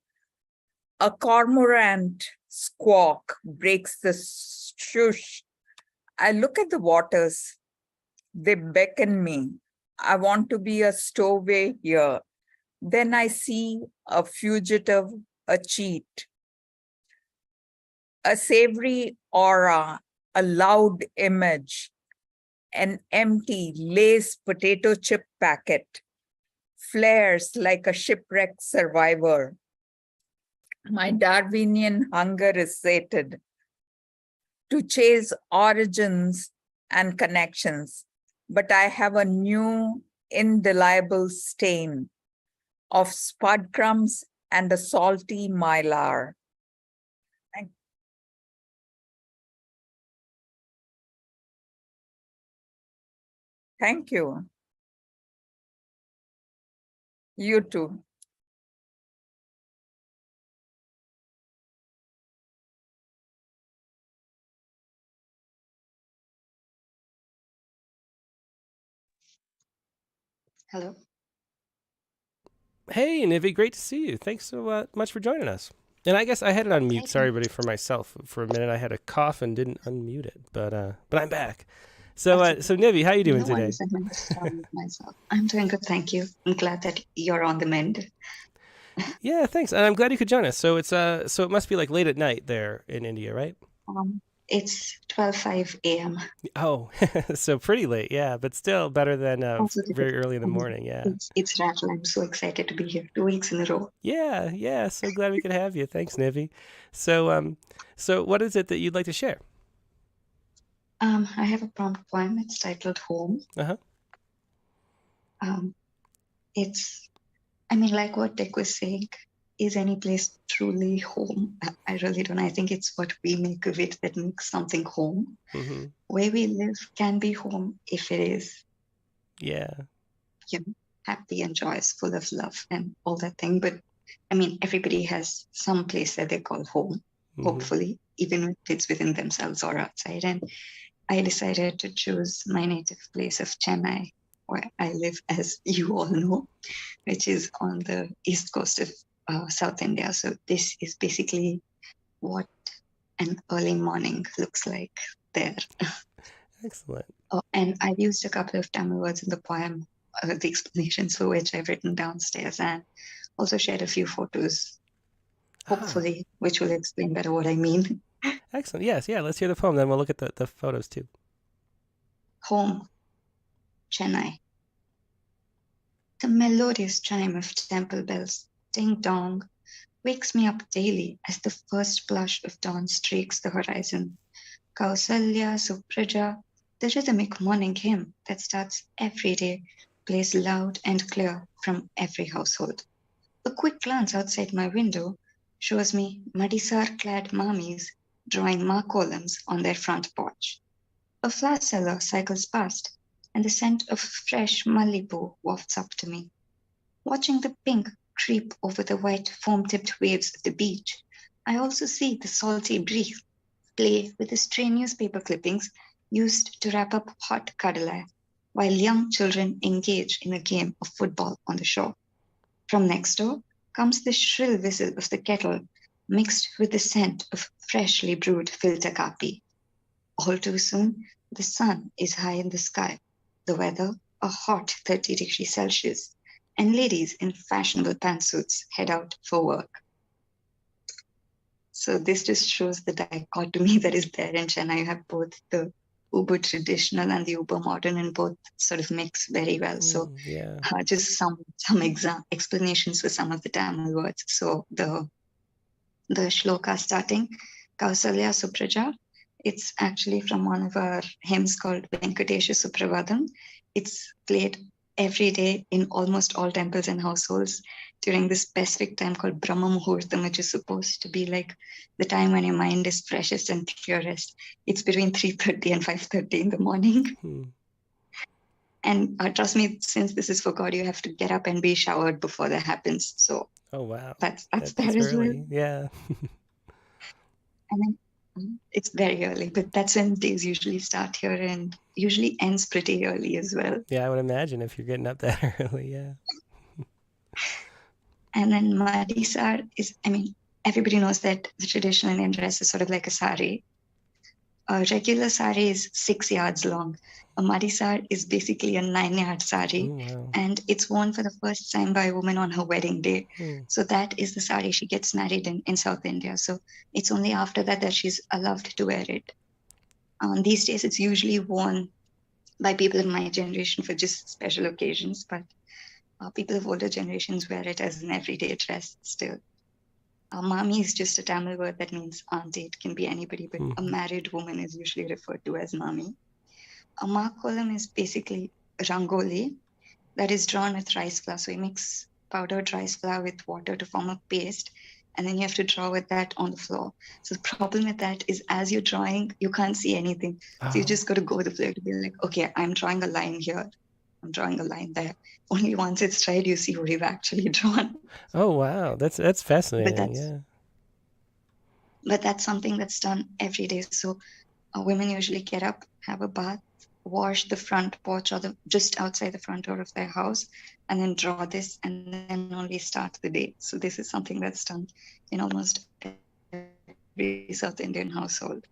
A cormorant squawk breaks the shush. I look at the waters. They beckon me. I want to be a stowaway here. Then I see a fugitive, a cheat, a savory aura, a loud image, an empty Lay's potato chip packet, flares like a shipwrecked survivor. My Darwinian hunger is sated to chase origins and connections, but I have a new indelible stain of spud crumbs and a salty mylar. Thank you. You too. Hello. Hey, Nivi, great to see you. Thanks so much for joining us. And I guess I had it on mute. Sorry, everybody, for myself. For a minute, I had a cough and didn't unmute it, but I'm back. So, so Nivi, how you doing No today? worries, I'm going to start with myself. I'm doing good, thank you. I'm glad that you're on the mend. Yeah, thanks. And I'm glad you could join us. So it's so it must be like late at night there in India, right? It's 12:05 a.m. Oh, so pretty late, yeah, but still better than Also, very early in the morning, yeah. It's Rattle. I'm so excited to be here 2 weeks in a row. Yeah, so glad we could have you. Thanks, Nivi. So, so what is it that you'd like to share? I have a prompt poem. It's titled Home. Uh-huh. I mean, like what Dick was saying, is any place truly home? I really don't. I think it's what we make of it that makes something home. Mm-hmm. Where we live can be home if it is, Yeah. happy and joyous, full of love and all that thing. But I mean, everybody has some place that they call home, hopefully, even if it's within themselves or outside. And I decided to choose my native place of Chennai, where I live, as you all know, which is on the east coast of South India. So this is basically what an early morning looks like there. Excellent. And I've used a couple of Tamil words in the poem, the explanations for which I've written downstairs, and also shared a few photos, hopefully, which will explain better what I mean. Excellent. Yes, yeah. Let's hear the poem, then we'll look at the photos too. Home, Chennai. The melodious chime of temple bells, ding-dong, wakes me up daily as the first blush of dawn streaks the horizon. Kausalya, Supraja, the rhythmic morning hymn that starts every day, plays loud and clear from every household. A quick glance outside my window shows me madisar-clad mammies drawing ma columns on their front porch. A flower seller cycles past, and the scent of fresh malibu wafts up to me. Watching the pink creep over the white foam-tipped waves of the beach, I also see the salty breeze play with the stray newspaper clippings used to wrap up hot kadalai, while young children engage in a game of football on the shore. From next door comes the shrill whistle of the kettle, mixed with the scent of freshly brewed filter kapi. All too soon, the sun is high in the sky, the weather a hot 30 degrees Celsius, and ladies in fashionable pantsuits head out for work. So this just shows the dichotomy that is there in Chennai. You have both the uber traditional and the uber modern, and both sort of mix very well. So yeah. Just some explanations for some of the Tamil words. So the shloka starting, Kausalya Supraja, it's actually from one of our hymns called Venkatesha Supravadam. It's played every day in almost all temples and households during this specific time called Brahma Muhurtam, which is supposed to be like the time when your mind is freshest and purest. It's between 3:30 and 5:30 in the morning. And trust me, since this is for God, you have to get up and be showered before that happens. So oh wow, that's there as early. well. Yeah. And then it's very early, but that's when days usually start here and usually ends pretty early as well. Yeah, I would imagine if you're getting up that early, yeah. And then Madisar is, I mean, everybody knows that the traditional Indian dress is sort of like a sari. A regular sari is 6 yards long. A Madisar is basically a 9-yard sari. Oh, wow. And it's worn for the first time by a woman on her wedding day. So that is the sari she gets married in South India. So it's only after that she's allowed to wear it. These days, it's usually worn by people of my generation for just special occasions, but people of older generations wear it as an everyday dress still. Mami is just a Tamil word that means auntie. It can be anybody, but a married woman is usually referred to as mami. A ma kolam is basically rangoli that is drawn with rice flour. So you mix powdered rice flour with water to form a paste, and then you have to draw with that on the floor. So the problem with that is as you're drawing, you can't see anything. So you just got to go with the flow to be like, okay, I'm drawing a line here. I'm drawing a line there. Only once it's tried, you see what you've actually drawn. Oh, wow. That's fascinating. But that's something that's done every day. So women usually get up, have a bath, wash the front porch or just outside the front door of their house, and then draw this, and then only start the day. So this is something that's done in almost every South Indian household.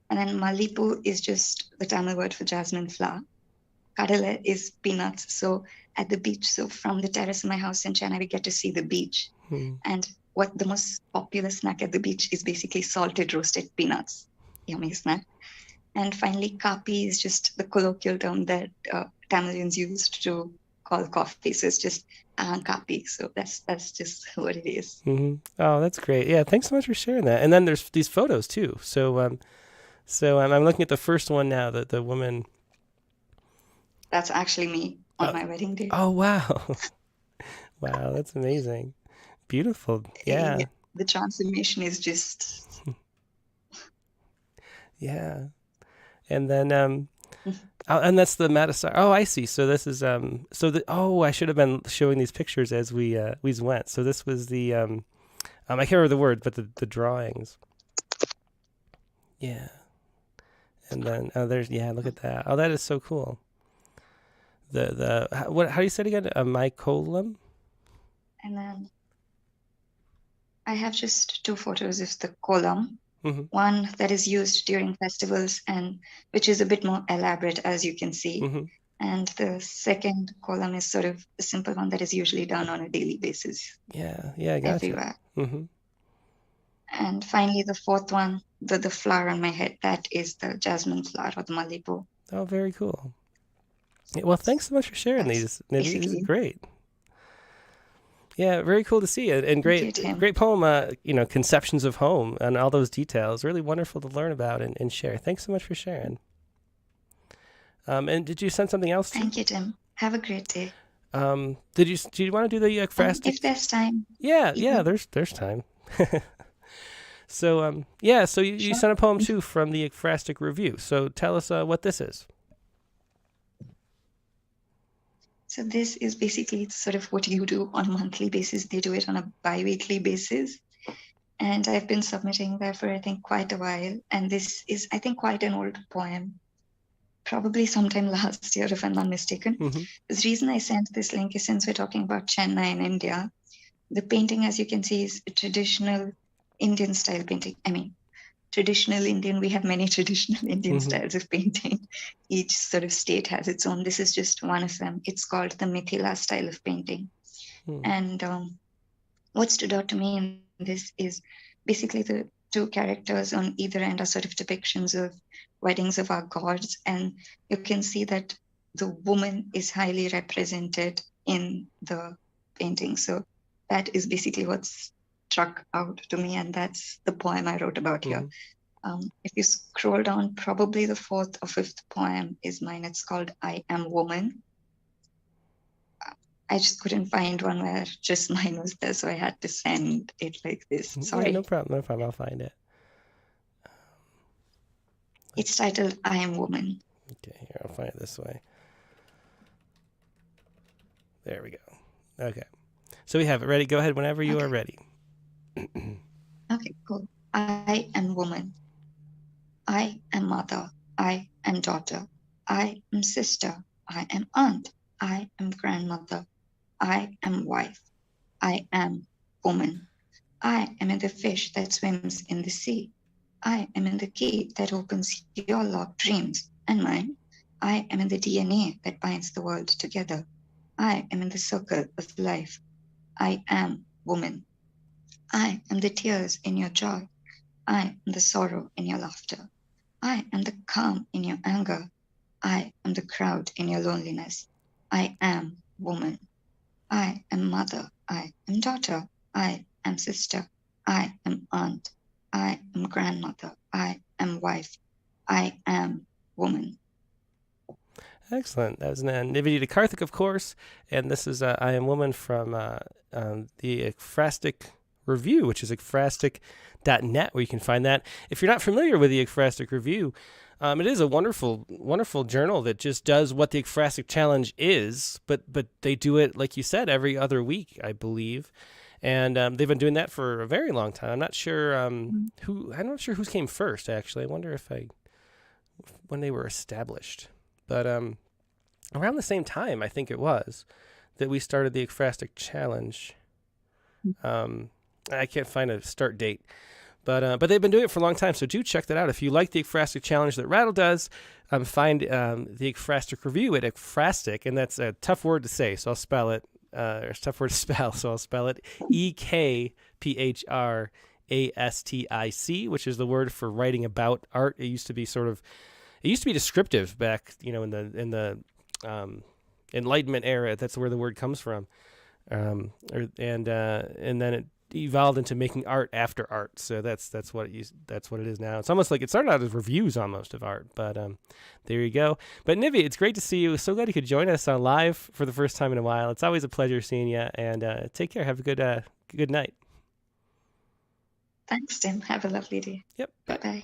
And then Malipu is just the Tamil word for jasmine flower. Kadale is peanuts. So at the beach, so from the terrace of my house in Chennai, we get to see the beach. And what the most popular snack at the beach is basically salted roasted peanuts. Yummy snack. And finally, kapi is just the colloquial term that Tamilians used to call coffee. So it's just kapi. So that's just what it is. Oh, that's great. Yeah, thanks so much for sharing that. And then there's these photos too. So I'm looking at the first one now, the woman. That's actually me on my wedding day. Oh, wow. Wow, that's amazing. Beautiful. Yeah. The transformation is just... Yeah. And then, and that's the Matasar. Oh, I see. So this is, I should have been showing these pictures as we went. So this was the, I can't remember the word, but the drawings. Yeah. And then, look at that. Oh, that is so cool. How do you say it again? A mycolum? And then I have just 2 photos of the kolam. One that is used during festivals and which is a bit more elaborate, as you can see. And the second kolam is sort of a simple one that is usually done on a daily basis. Yeah, I got everywhere. And finally, the fourth one, the flower on my head, that is the jasmine flower or the malipu. Oh, very cool. Yeah, well, thanks so much for sharing these. This is great. Yeah, very cool to see it, and great poem. Conceptions of home and all those details. Really wonderful to learn about and share. Thanks so much for sharing. And did you send something else? Thank you, Tim. Have a great day. Do you want to do the ekphrastic? If there's time. Yeah, there's time. So you sent a poem too from the Ekphrastic Review. So tell us what this is. So this is basically sort of what you do on a monthly basis. They do it on a bi-weekly basis. And I've been submitting that for, I think, quite a while. And this is, I think, quite an old poem. Probably sometime last year, if I'm not mistaken. The reason I sent this link is since we're talking about Chennai in India. The painting, as you can see, is a traditional Indian style painting. I mean, traditional Indian, we have many traditional Indian styles of painting. Each sort of state has its own. This is just one of them. It's called the Mithila style of painting. And what stood out to me in this is basically the 2 characters on either end are sort of depictions of weddings of our gods. And you can see that the woman is highly represented in the painting. So that is basically what's struck out to me, and that's the poem I wrote about here. If you scroll down, probably the 4th or 5th poem is mine. It's called I Am Woman. I just couldn't find one where just mine was there, so I had to send it like this. Sorry. Yeah, no problem. I'll find it. It's titled I Am Woman. Okay, here, I'll find it this way. There we go. Okay. So we have it ready. Go ahead whenever you are ready. Okay, cool. I am woman. I am mother. I am daughter. I am sister. I am aunt. I am grandmother. I am wife. I am woman. I am in the fish that swims in the sea. I am in the key that opens your locked dreams and mine. I am in the DNA that binds the world together. I am in the circle of life. I am woman. I am the tears in your joy. I am the sorrow in your laughter. I am the calm in your anger. I am the crowd in your loneliness. I am woman. I am mother. I am daughter. I am sister. I am aunt. I am grandmother. I am wife. I am woman. Excellent. That was Nivedita Karthik, of course. And this is I Am Woman from the Ekphrastic Review, which is ekphrastic.net, where you can find that. If you're not familiar with the Ekphrastic Review, it is a wonderful, wonderful journal that just does what the Ekphrastic Challenge is, but they do it, like you said, every other week, I believe. And they've been doing that for a very long time. I'm not sure I'm not sure who came first, actually. I wonder when they were established. But around the same time, I think it was, that we started the Ekphrastic Challenge. I can't find a start date, but they've been doing it for a long time, so do check that out. If you like the Ekphrastic Challenge that Rattle does, find the Ekphrastic Review at Ekphrastic, and that's a tough word to say, so I'll spell it. It's a tough word to spell, so I'll spell it EKPHRASTIC, which is the word for writing about art. It used to be descriptive back, in the Enlightenment era. That's where the word comes from, and then it evolved into making art after art. So that's what it is now. It's almost like it started out as reviews almost of art, but there you go. But Nivi, it's great to see you. So glad you could join us on live for the first time in a while. It's always a pleasure seeing you, and take care. Have a good night. Thanks, Tim. Have a lovely day. Yep. Bye-bye.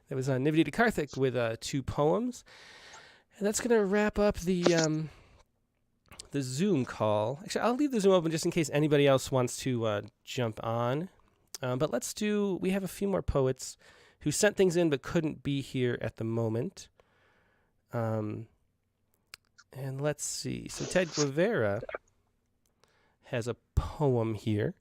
That was Nivedita Karthik with 2 poems. And that's going to wrap up the Zoom call. Actually, I'll leave the Zoom open just in case anybody else wants to jump on. But we have a few more poets who sent things in but couldn't be here at the moment. And let's see. So Ted Guevara has a poem here.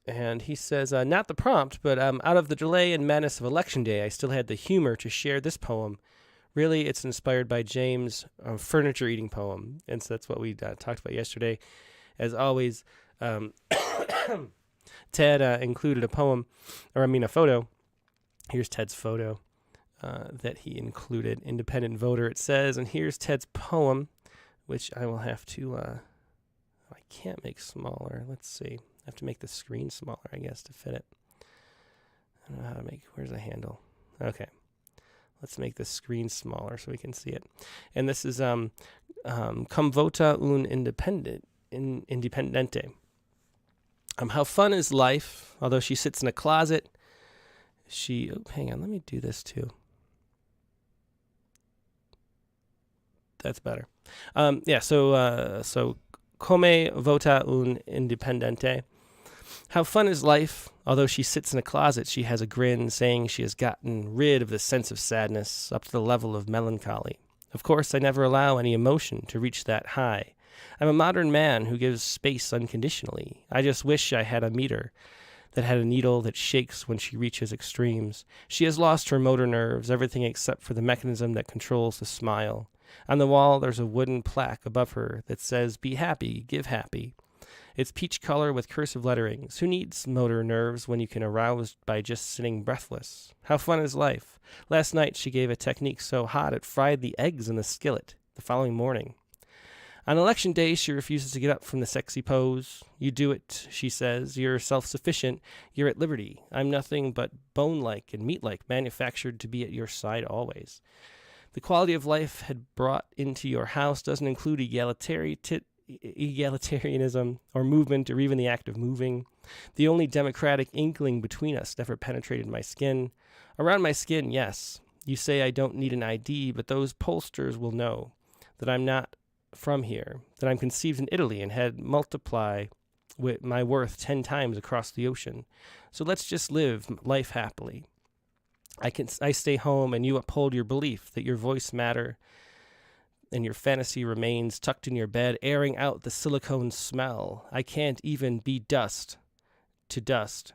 And he says, not the prompt, but out of the delay and madness of Election Day, I still had the humor to share this poem. Really, it's inspired by James' furniture eating poem. And so that's what we talked about yesterday. As always, Ted included a photo. Here's Ted's photo that he included. Independent voter, it says. And here's Ted's poem, which I will have to, I can't make smaller. Let's see. I have to make the screen smaller, I guess, to fit it. I don't know how to where's the handle? Okay. Let's make the screen smaller so we can see it. And this is Cum vota un independente. How fun is life, although she sits in a closet. Hang on, let me do this too. That's better. So come vota un independente. How fun is life? Although she sits in a closet, she has a grin, saying she has gotten rid of the sense of sadness up to the level of melancholy. Of course, I never allow any emotion to reach that high. I'm a modern man who gives space unconditionally. I just wish I had a meter that had a needle that shakes when she reaches extremes. She has lost her motor nerves, everything except for the mechanism that controls the smile. On the wall, there's a wooden plaque above her that says, "Be happy, give happy." It's peach color with cursive letterings. Who needs motor nerves when you can arouse by just sitting breathless? How fun is life? Last night she gave a technique so hot it fried the eggs in the skillet. The following morning. On Election Day, she refuses to get up from the sexy pose. You do it, she says. You're self-sufficient. You're at liberty. I'm nothing but bone-like and meat-like, manufactured to be at your side always. The quality of life had brought into your house doesn't include egalitarianism or movement or even the act of moving. The only democratic inkling between us never penetrated my skin. Around my skin, yes. You say I don't need an ID, but those pollsters will know that I'm not from here, that I'm conceived in Italy and had multiply with my worth 10 times across the ocean. So let's just live life happily. I stay home and you uphold your belief that your voice matter and your fantasy remains tucked in your bed, airing out the silicone smell. I can't even be dust to dust.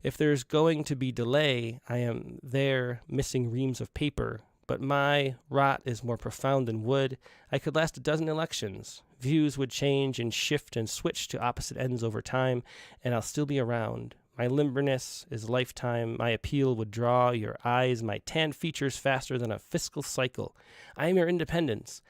If there's going to be delay, I am there missing reams of paper, but my rot is more profound than wood. I could last a dozen elections. Views would change and shift and switch to opposite ends over time, and I'll still be around. My limberness is lifetime. My appeal would draw your eyes, my tan features faster than a fiscal cycle. I am your independence.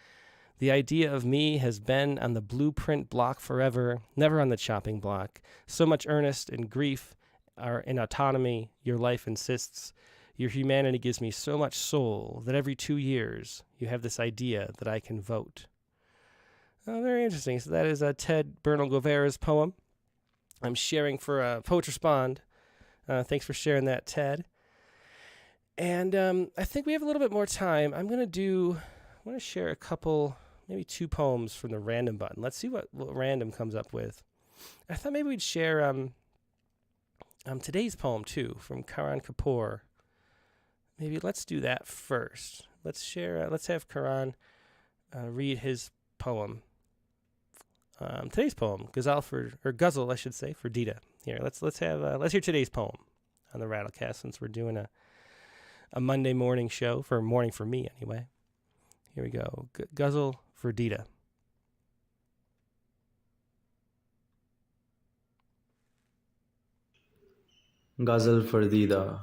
The idea of me has been on the blueprint block forever, never on the chopping block. So much earnest and grief are in autonomy your life insists. Your humanity gives me so much soul that every 2 years you have this idea that I can vote. Oh, very interesting. So that is Ted Bernal Guevara's poem. I'm sharing for Poets Respond. Thanks for sharing that, Ted. And I think we have a little bit more time. I want to share a couple, maybe 2 poems from the random button. Let's see what random comes up with. I thought maybe we'd share today's poem, too, from Karan Kapoor. Maybe let's do that first. let's have Karan read his poem. Today's poem, Guzzle, I should say, for Dita. Here, let's hear today's poem on the Rattlecast, since we're doing a Monday morning show, morning for me anyway. Here we go. Guzzle for Dita. Ghazal for Dida.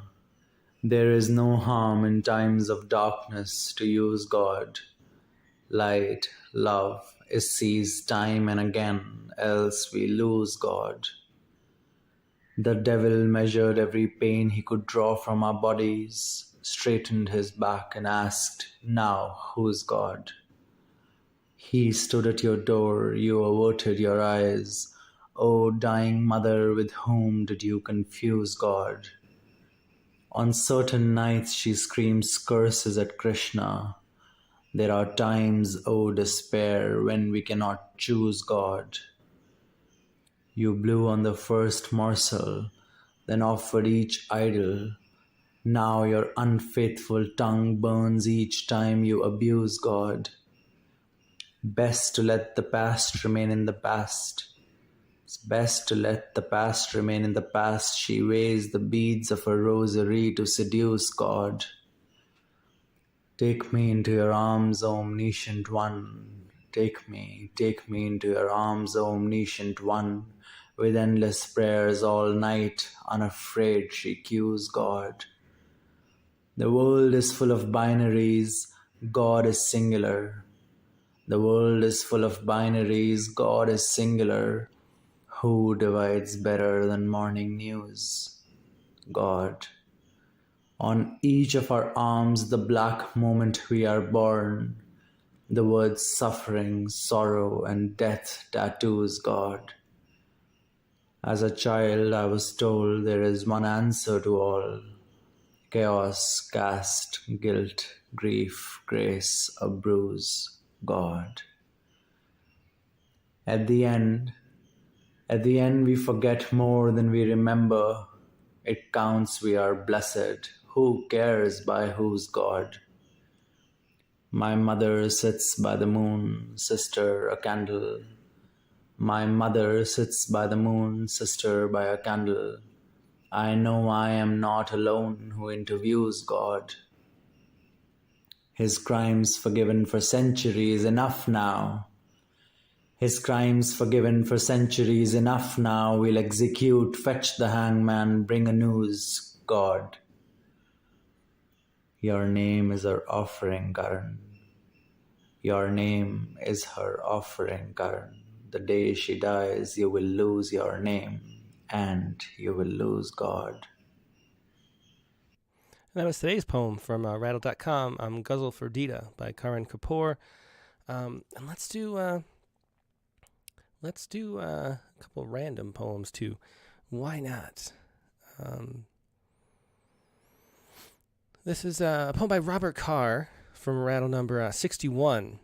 There is no harm in times of darkness to use God. Light, love is seized time and again, else we lose God. The devil measured every pain he could draw from our bodies, straightened his back and asked, "Now who's God?" He stood at your door, you averted your eyes. O dying mother, with whom did you confuse God? On certain nights she screams curses at Krishna. There are times, O despair, when we cannot choose God. You blew on the first morsel, then offered each idol. Now your unfaithful tongue burns each time you abuse God. Best to let the past remain in the past. It's best to let the past remain in the past. She weighs the beads of her rosary to seduce God. Take me into your arms, O omniscient one. Take me into your arms, O omniscient one. With endless prayers all night, unafraid she cues God. The world is full of binaries, God is singular. The world is full of binaries, God is singular. Who divides better than morning news? God. On each of our arms, the black moment we are born, the words suffering, sorrow, and death tattoos God. As a child, I was told there is one answer to all. Chaos, caste, guilt, grief, grace, a bruise, God. At the end, we forget more than we remember. It counts we are blessed. Who cares by whose God? My mother sits by the moon, sister, a candle. My mother sits by the moon, sister, by a candle. I know I am not alone who interviews God. His crimes forgiven for centuries, enough now. His crimes forgiven for centuries, enough now. We'll execute, fetch the hangman, bring a noose, God. Your name is her offering, Karan. Your name is her offering, Karan. The day she dies, you will lose your name, and you will lose God. And that was today's poem from Rattle.com, Guzzle for Dita by Karan Kapoor. And let's do a couple random poems too. Why not? This is a poem by Robert Carr from Rattle number 61.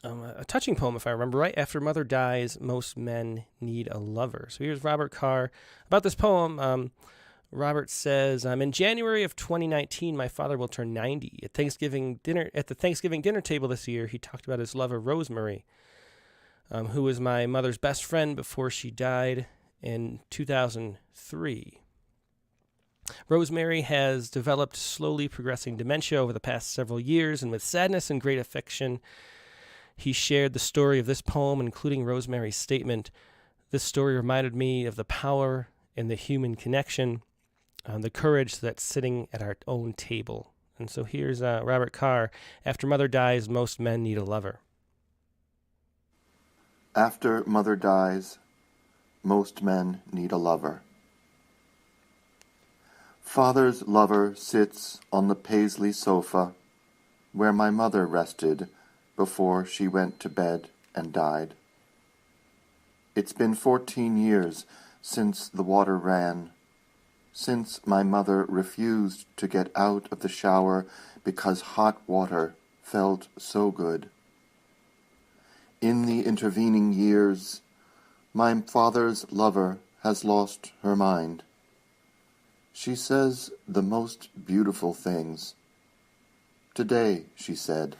A touching poem, if I remember right. After mother dies, most men need a lover. So here's Robert Carr about this poem. Robert says, in January of 2019, my father will turn 90. At the Thanksgiving dinner table this year, he talked about his lover, Rosemary, who was my mother's best friend before she died in 2003. Rosemary has developed slowly progressing dementia over the past several years, and with sadness and great affection, he shared the story of this poem, including Rosemary's statement. This story reminded me of the power in the human connection, the courage that's sitting at our own table. And so here's Robert Carr. After mother dies, most men need a lover. After mother dies, most men need a lover. Father's lover sits on the Paisley sofa where my mother rested before she went to bed and died. It's been 14 years since the water ran, since my mother refused to get out of the shower because hot water felt so good. In the intervening years, my father's lover has lost her mind. She says the most beautiful things. Today, she said,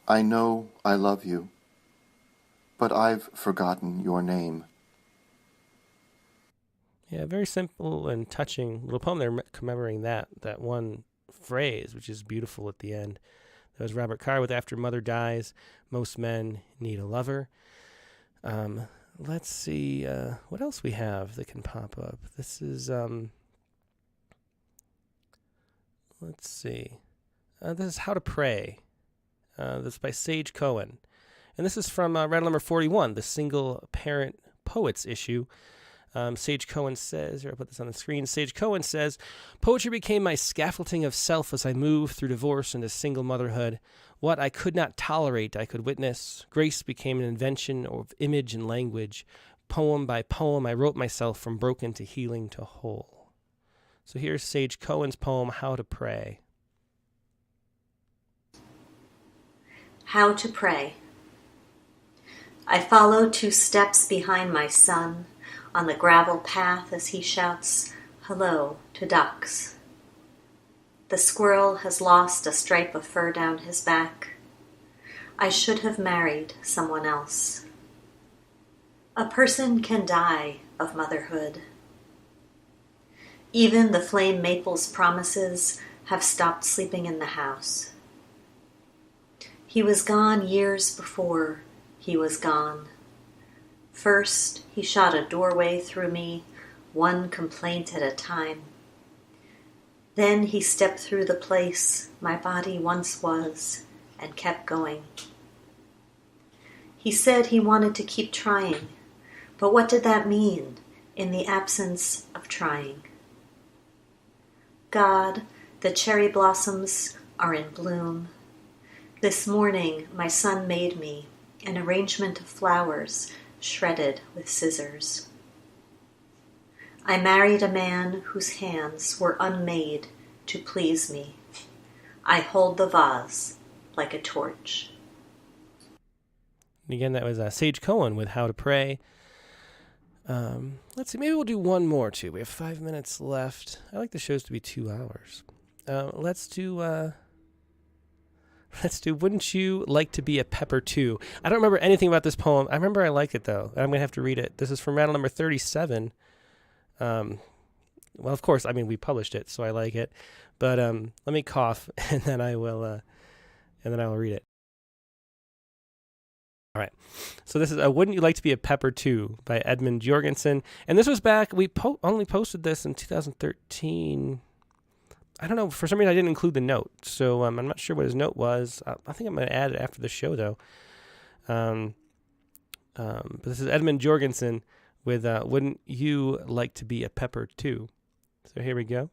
I know I love you, but I've forgotten your name. Yeah, very simple and touching little poem there commemorating that one phrase, which is beautiful at the end. That was Robert Carr with After Mother Dies, Most Men Need a Lover. Let's see what else we have that can pop up. This is, let's see. This is How to Pray. This is by Sage Cohen. And this is from Rattle number 41, the Single Parent Poets issue. Sage Cohen says, here, I'll put this on the screen. Sage Cohen says, poetry became my scaffolding of self as I moved through divorce into single motherhood. What I could not tolerate, I could witness. Grace became an invention of image and language. Poem by poem, I wrote myself from broken to healing to whole. So here's Sage Cohen's poem, How to Pray. How to Pray. I follow 2 steps behind my son on the gravel path as he shouts hello to ducks. The squirrel has lost a stripe of fur down his back. I should have married someone else. A person can die of motherhood. Even the flame maple's promises have stopped sleeping in the house. He was gone years before he was gone. First, he shot a doorway through me, one complaint at a time. Then he stepped through the place my body once was and kept going. He said he wanted to keep trying, but what did that mean in the absence of trying? God, the cherry blossoms are in bloom. This morning my son made me an arrangement of flowers shredded with scissors. I married a man whose hands were unmade to please me. I hold the vase like a torch. And again, that was Sage Cohen with How to Pray. Let's see, maybe we'll do one more too. We have 5 minutes left. I like the shows to be 2 hours. Let's do Wouldn't You Like to Be a Pepper Too? I don't remember anything about this poem. I remember I like it, though. I'm going to have to read it. This is from Rattle number 37. Well, of course, I mean, we published it, so I like it. But let me cough, and then I will read it. All right. So this is Wouldn't You Like to Be a Pepper Too by Edmund Jorgensen. And this was back, we only posted this in 2013. I don't know. For some reason, I didn't include the note, so I'm not sure what his note was. I think I'm going to add it after the show, though. But this is Edmund Jorgensen with Wouldn't You Like to Be a Pepper Too? So here we go.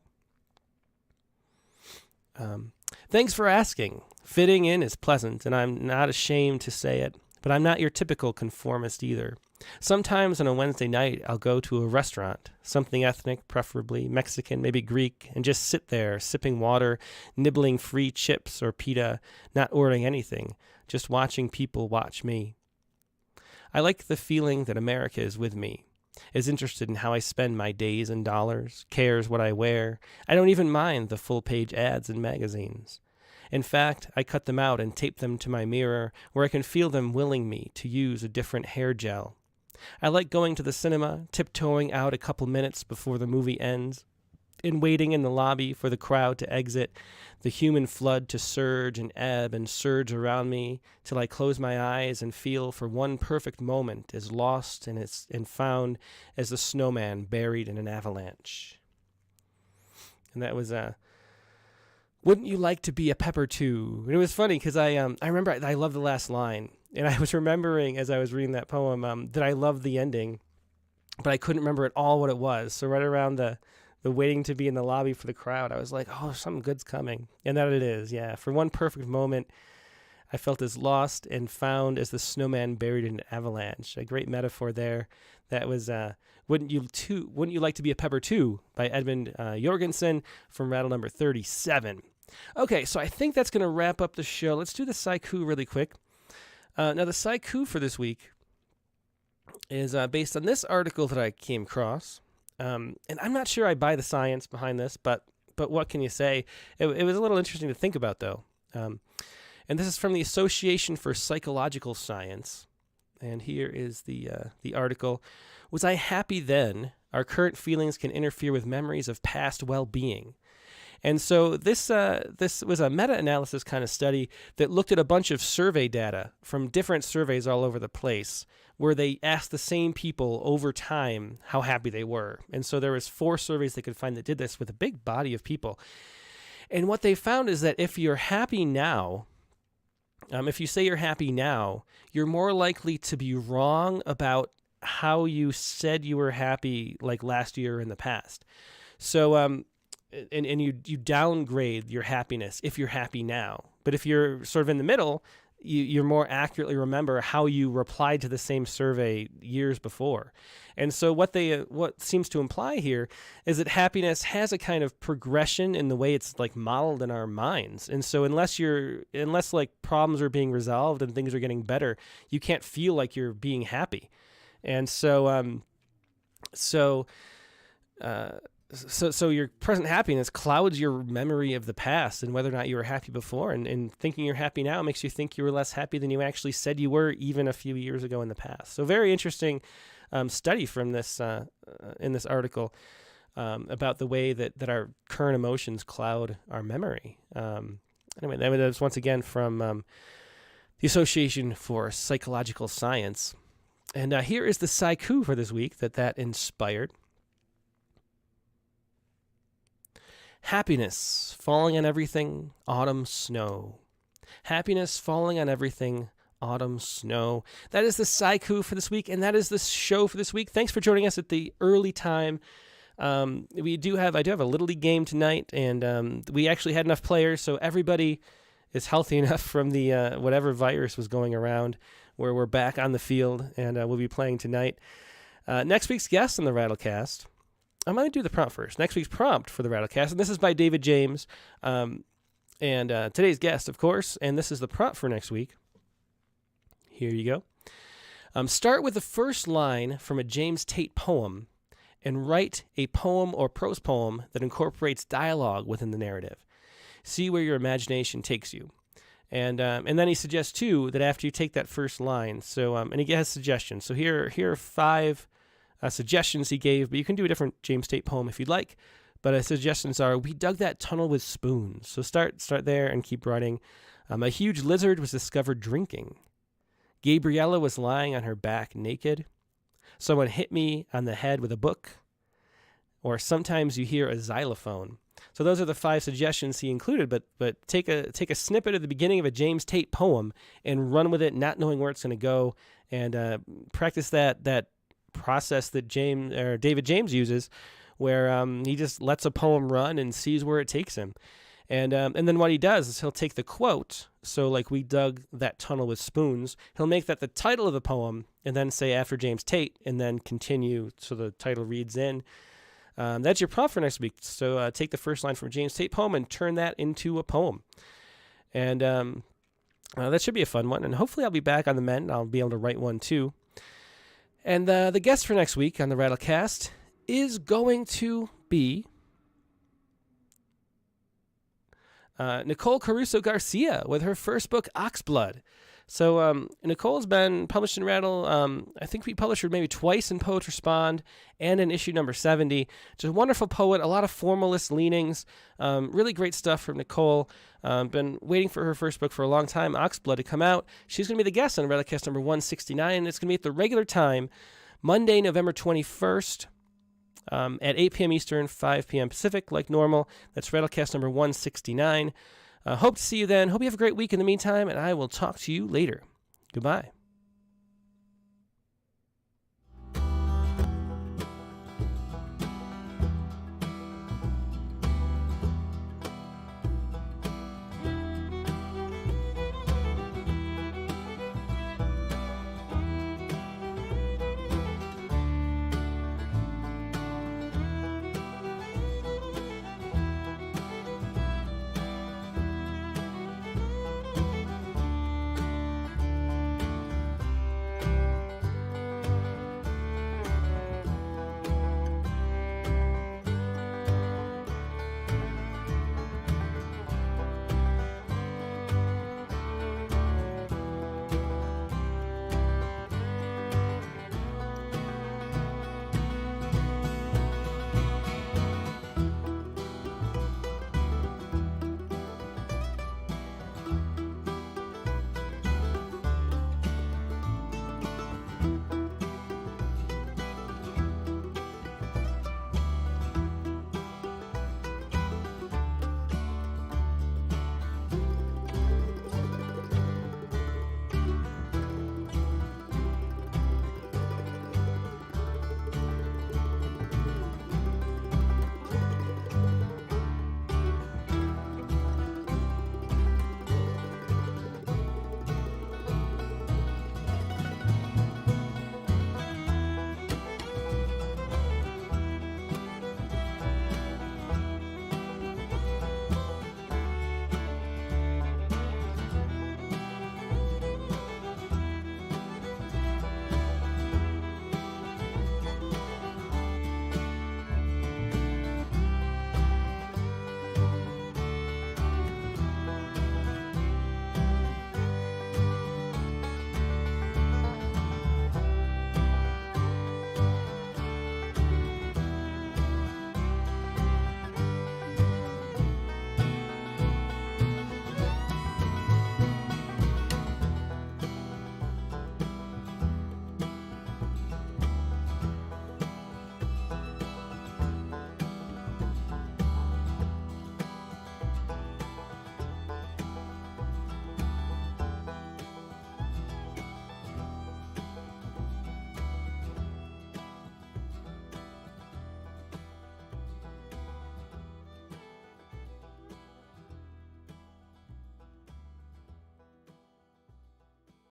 Thanks for asking. Fitting in is pleasant, and I'm not ashamed to say it, but I'm not your typical conformist either. Sometimes on a Wednesday night, I'll go to a restaurant, something ethnic, preferably Mexican, maybe Greek, and just sit there, sipping water, nibbling free chips or pita, not ordering anything, just watching people watch me. I like the feeling that America is with me, is interested in how I spend my days and dollars, cares what I wear. I don't even mind the full-page ads in magazines. In fact, I cut them out and tape them to my mirror where I can feel them willing me to use a different hair gel. I like going to the cinema, tiptoeing out a couple minutes before the movie ends, and waiting in the lobby for the crowd to exit, the human flood to surge and ebb and surge around me till I close my eyes and feel for one perfect moment as lost and found as the snowman buried in an avalanche. And that was Wouldn't You Like to Be a Pepper Too? And it was funny because I remember I love the last line. And I was remembering as I was reading that poem that I loved the ending, but I couldn't remember at all what it was. So right around the waiting to be in the lobby for the crowd, I was like, oh, something good's coming. And that it is, yeah. For one perfect moment, I felt as lost and found as the snowman buried in an avalanche. A great metaphor there. That was Wouldn't You Like to Be a Pepper Too by Edmund Jorgensen from Rattle number 37. Okay, so I think that's going to wrap up the show. Let's do the Sciku really quick. Now, the Sciku for this week is based on this article that I came across. And I'm not sure I buy the science behind this, but but what can you say? It was a little interesting to think about, though. And this is from the Association for Psychological Science. And here is the article. Was I happy then? Our current feelings can interfere with memories of past well-being. And so this was a meta-analysis kind of study that looked at a bunch of survey data from different surveys all over the place, where they asked the same people over time how happy they were. And so there was 4 surveys they could find that did this with a big body of people. And what they found is that if you're happy now, if you say you're happy now, you're more likely to be wrong about how you said you were happy like last year or in the past. So, and you downgrade your happiness if you're happy now. But if you're sort of in the middle, you more accurately remember how you replied to the same survey years before. And so what seems to imply here is that happiness has a kind of progression in the way it's like modeled in our minds. And so unless like problems are being resolved and things are getting better, you can't feel like you're being happy. And so your present happiness clouds your memory of the past and whether or not you were happy before. And thinking you're happy now makes you think you were less happy than you actually said you were even a few years ago in the past. So very interesting study from this in this article about the way that our current emotions cloud our memory. Anyway, that was once again from the Association for Psychological Science. And here is the Sciku for this week that inspired. Happiness falling on everything, autumn snow. Happiness falling on everything, autumn snow. That is the Sciku for this week, and that is the show for this week. Thanks for joining us at the early time. I do have a Little League game tonight, and we actually had enough players, so everybody is healthy enough from the whatever virus was going around, where we're back on the field, and we'll be playing tonight. Next week's guest on the Rattlecast. I'm going to do the prompt first. Next week's prompt for the Rattlecast, and this is by David James, and today's guest, of course, and this is the prompt for next week. Here you go. Start with the first line from a James Tate poem and write a poem or prose poem that incorporates dialogue within the narrative. See where your imagination takes you. And then he suggests, too, that after you take that first line, and he has suggestions. So here are 5 suggestions he gave, but you can do a different James Tate poem if you'd like. But his suggestions are, we dug that tunnel with spoons. So start there and keep writing. A huge lizard was discovered drinking. Gabriella was lying on her back naked. Someone hit me on the head with a book. Or sometimes you hear a xylophone. So those are the 5 suggestions he included, but take a snippet at the beginning of a James Tate poem and run with it, not knowing where it's going to go, and practice that process that David James uses, where he just lets a poem run and sees where it takes him. And then what he does is he'll take the quote, so like we dug that tunnel with spoons, he'll make that the title of the poem and then say after James Tate and then continue so the title reads in. That's your prompt for next week. So take the first line from a James Tate poem and turn that into a poem. And that should be a fun one. And hopefully I'll be back on the mend. I'll be able to write one too. And the guest for next week on the Rattlecast is going to be Nicole Caruso Garcia with her first book, Oxblood. So Nicole's been published in Rattle. I think we published her maybe twice in Poets Respond and in issue number 70. She's a wonderful poet, a lot of formalist leanings. Really great stuff from Nicole. Been waiting for her first book for a long time, Oxblood, to come out. She's going to be the guest on Rattlecast number 169. It's going to be at the regular time, Monday, November 21st. At 8 p.m. Eastern, 5 p.m. Pacific, like normal. That's Rattlecast number 169. Hope to see you then. Hope you have a great week in the meantime, and I will talk to you later. Goodbye.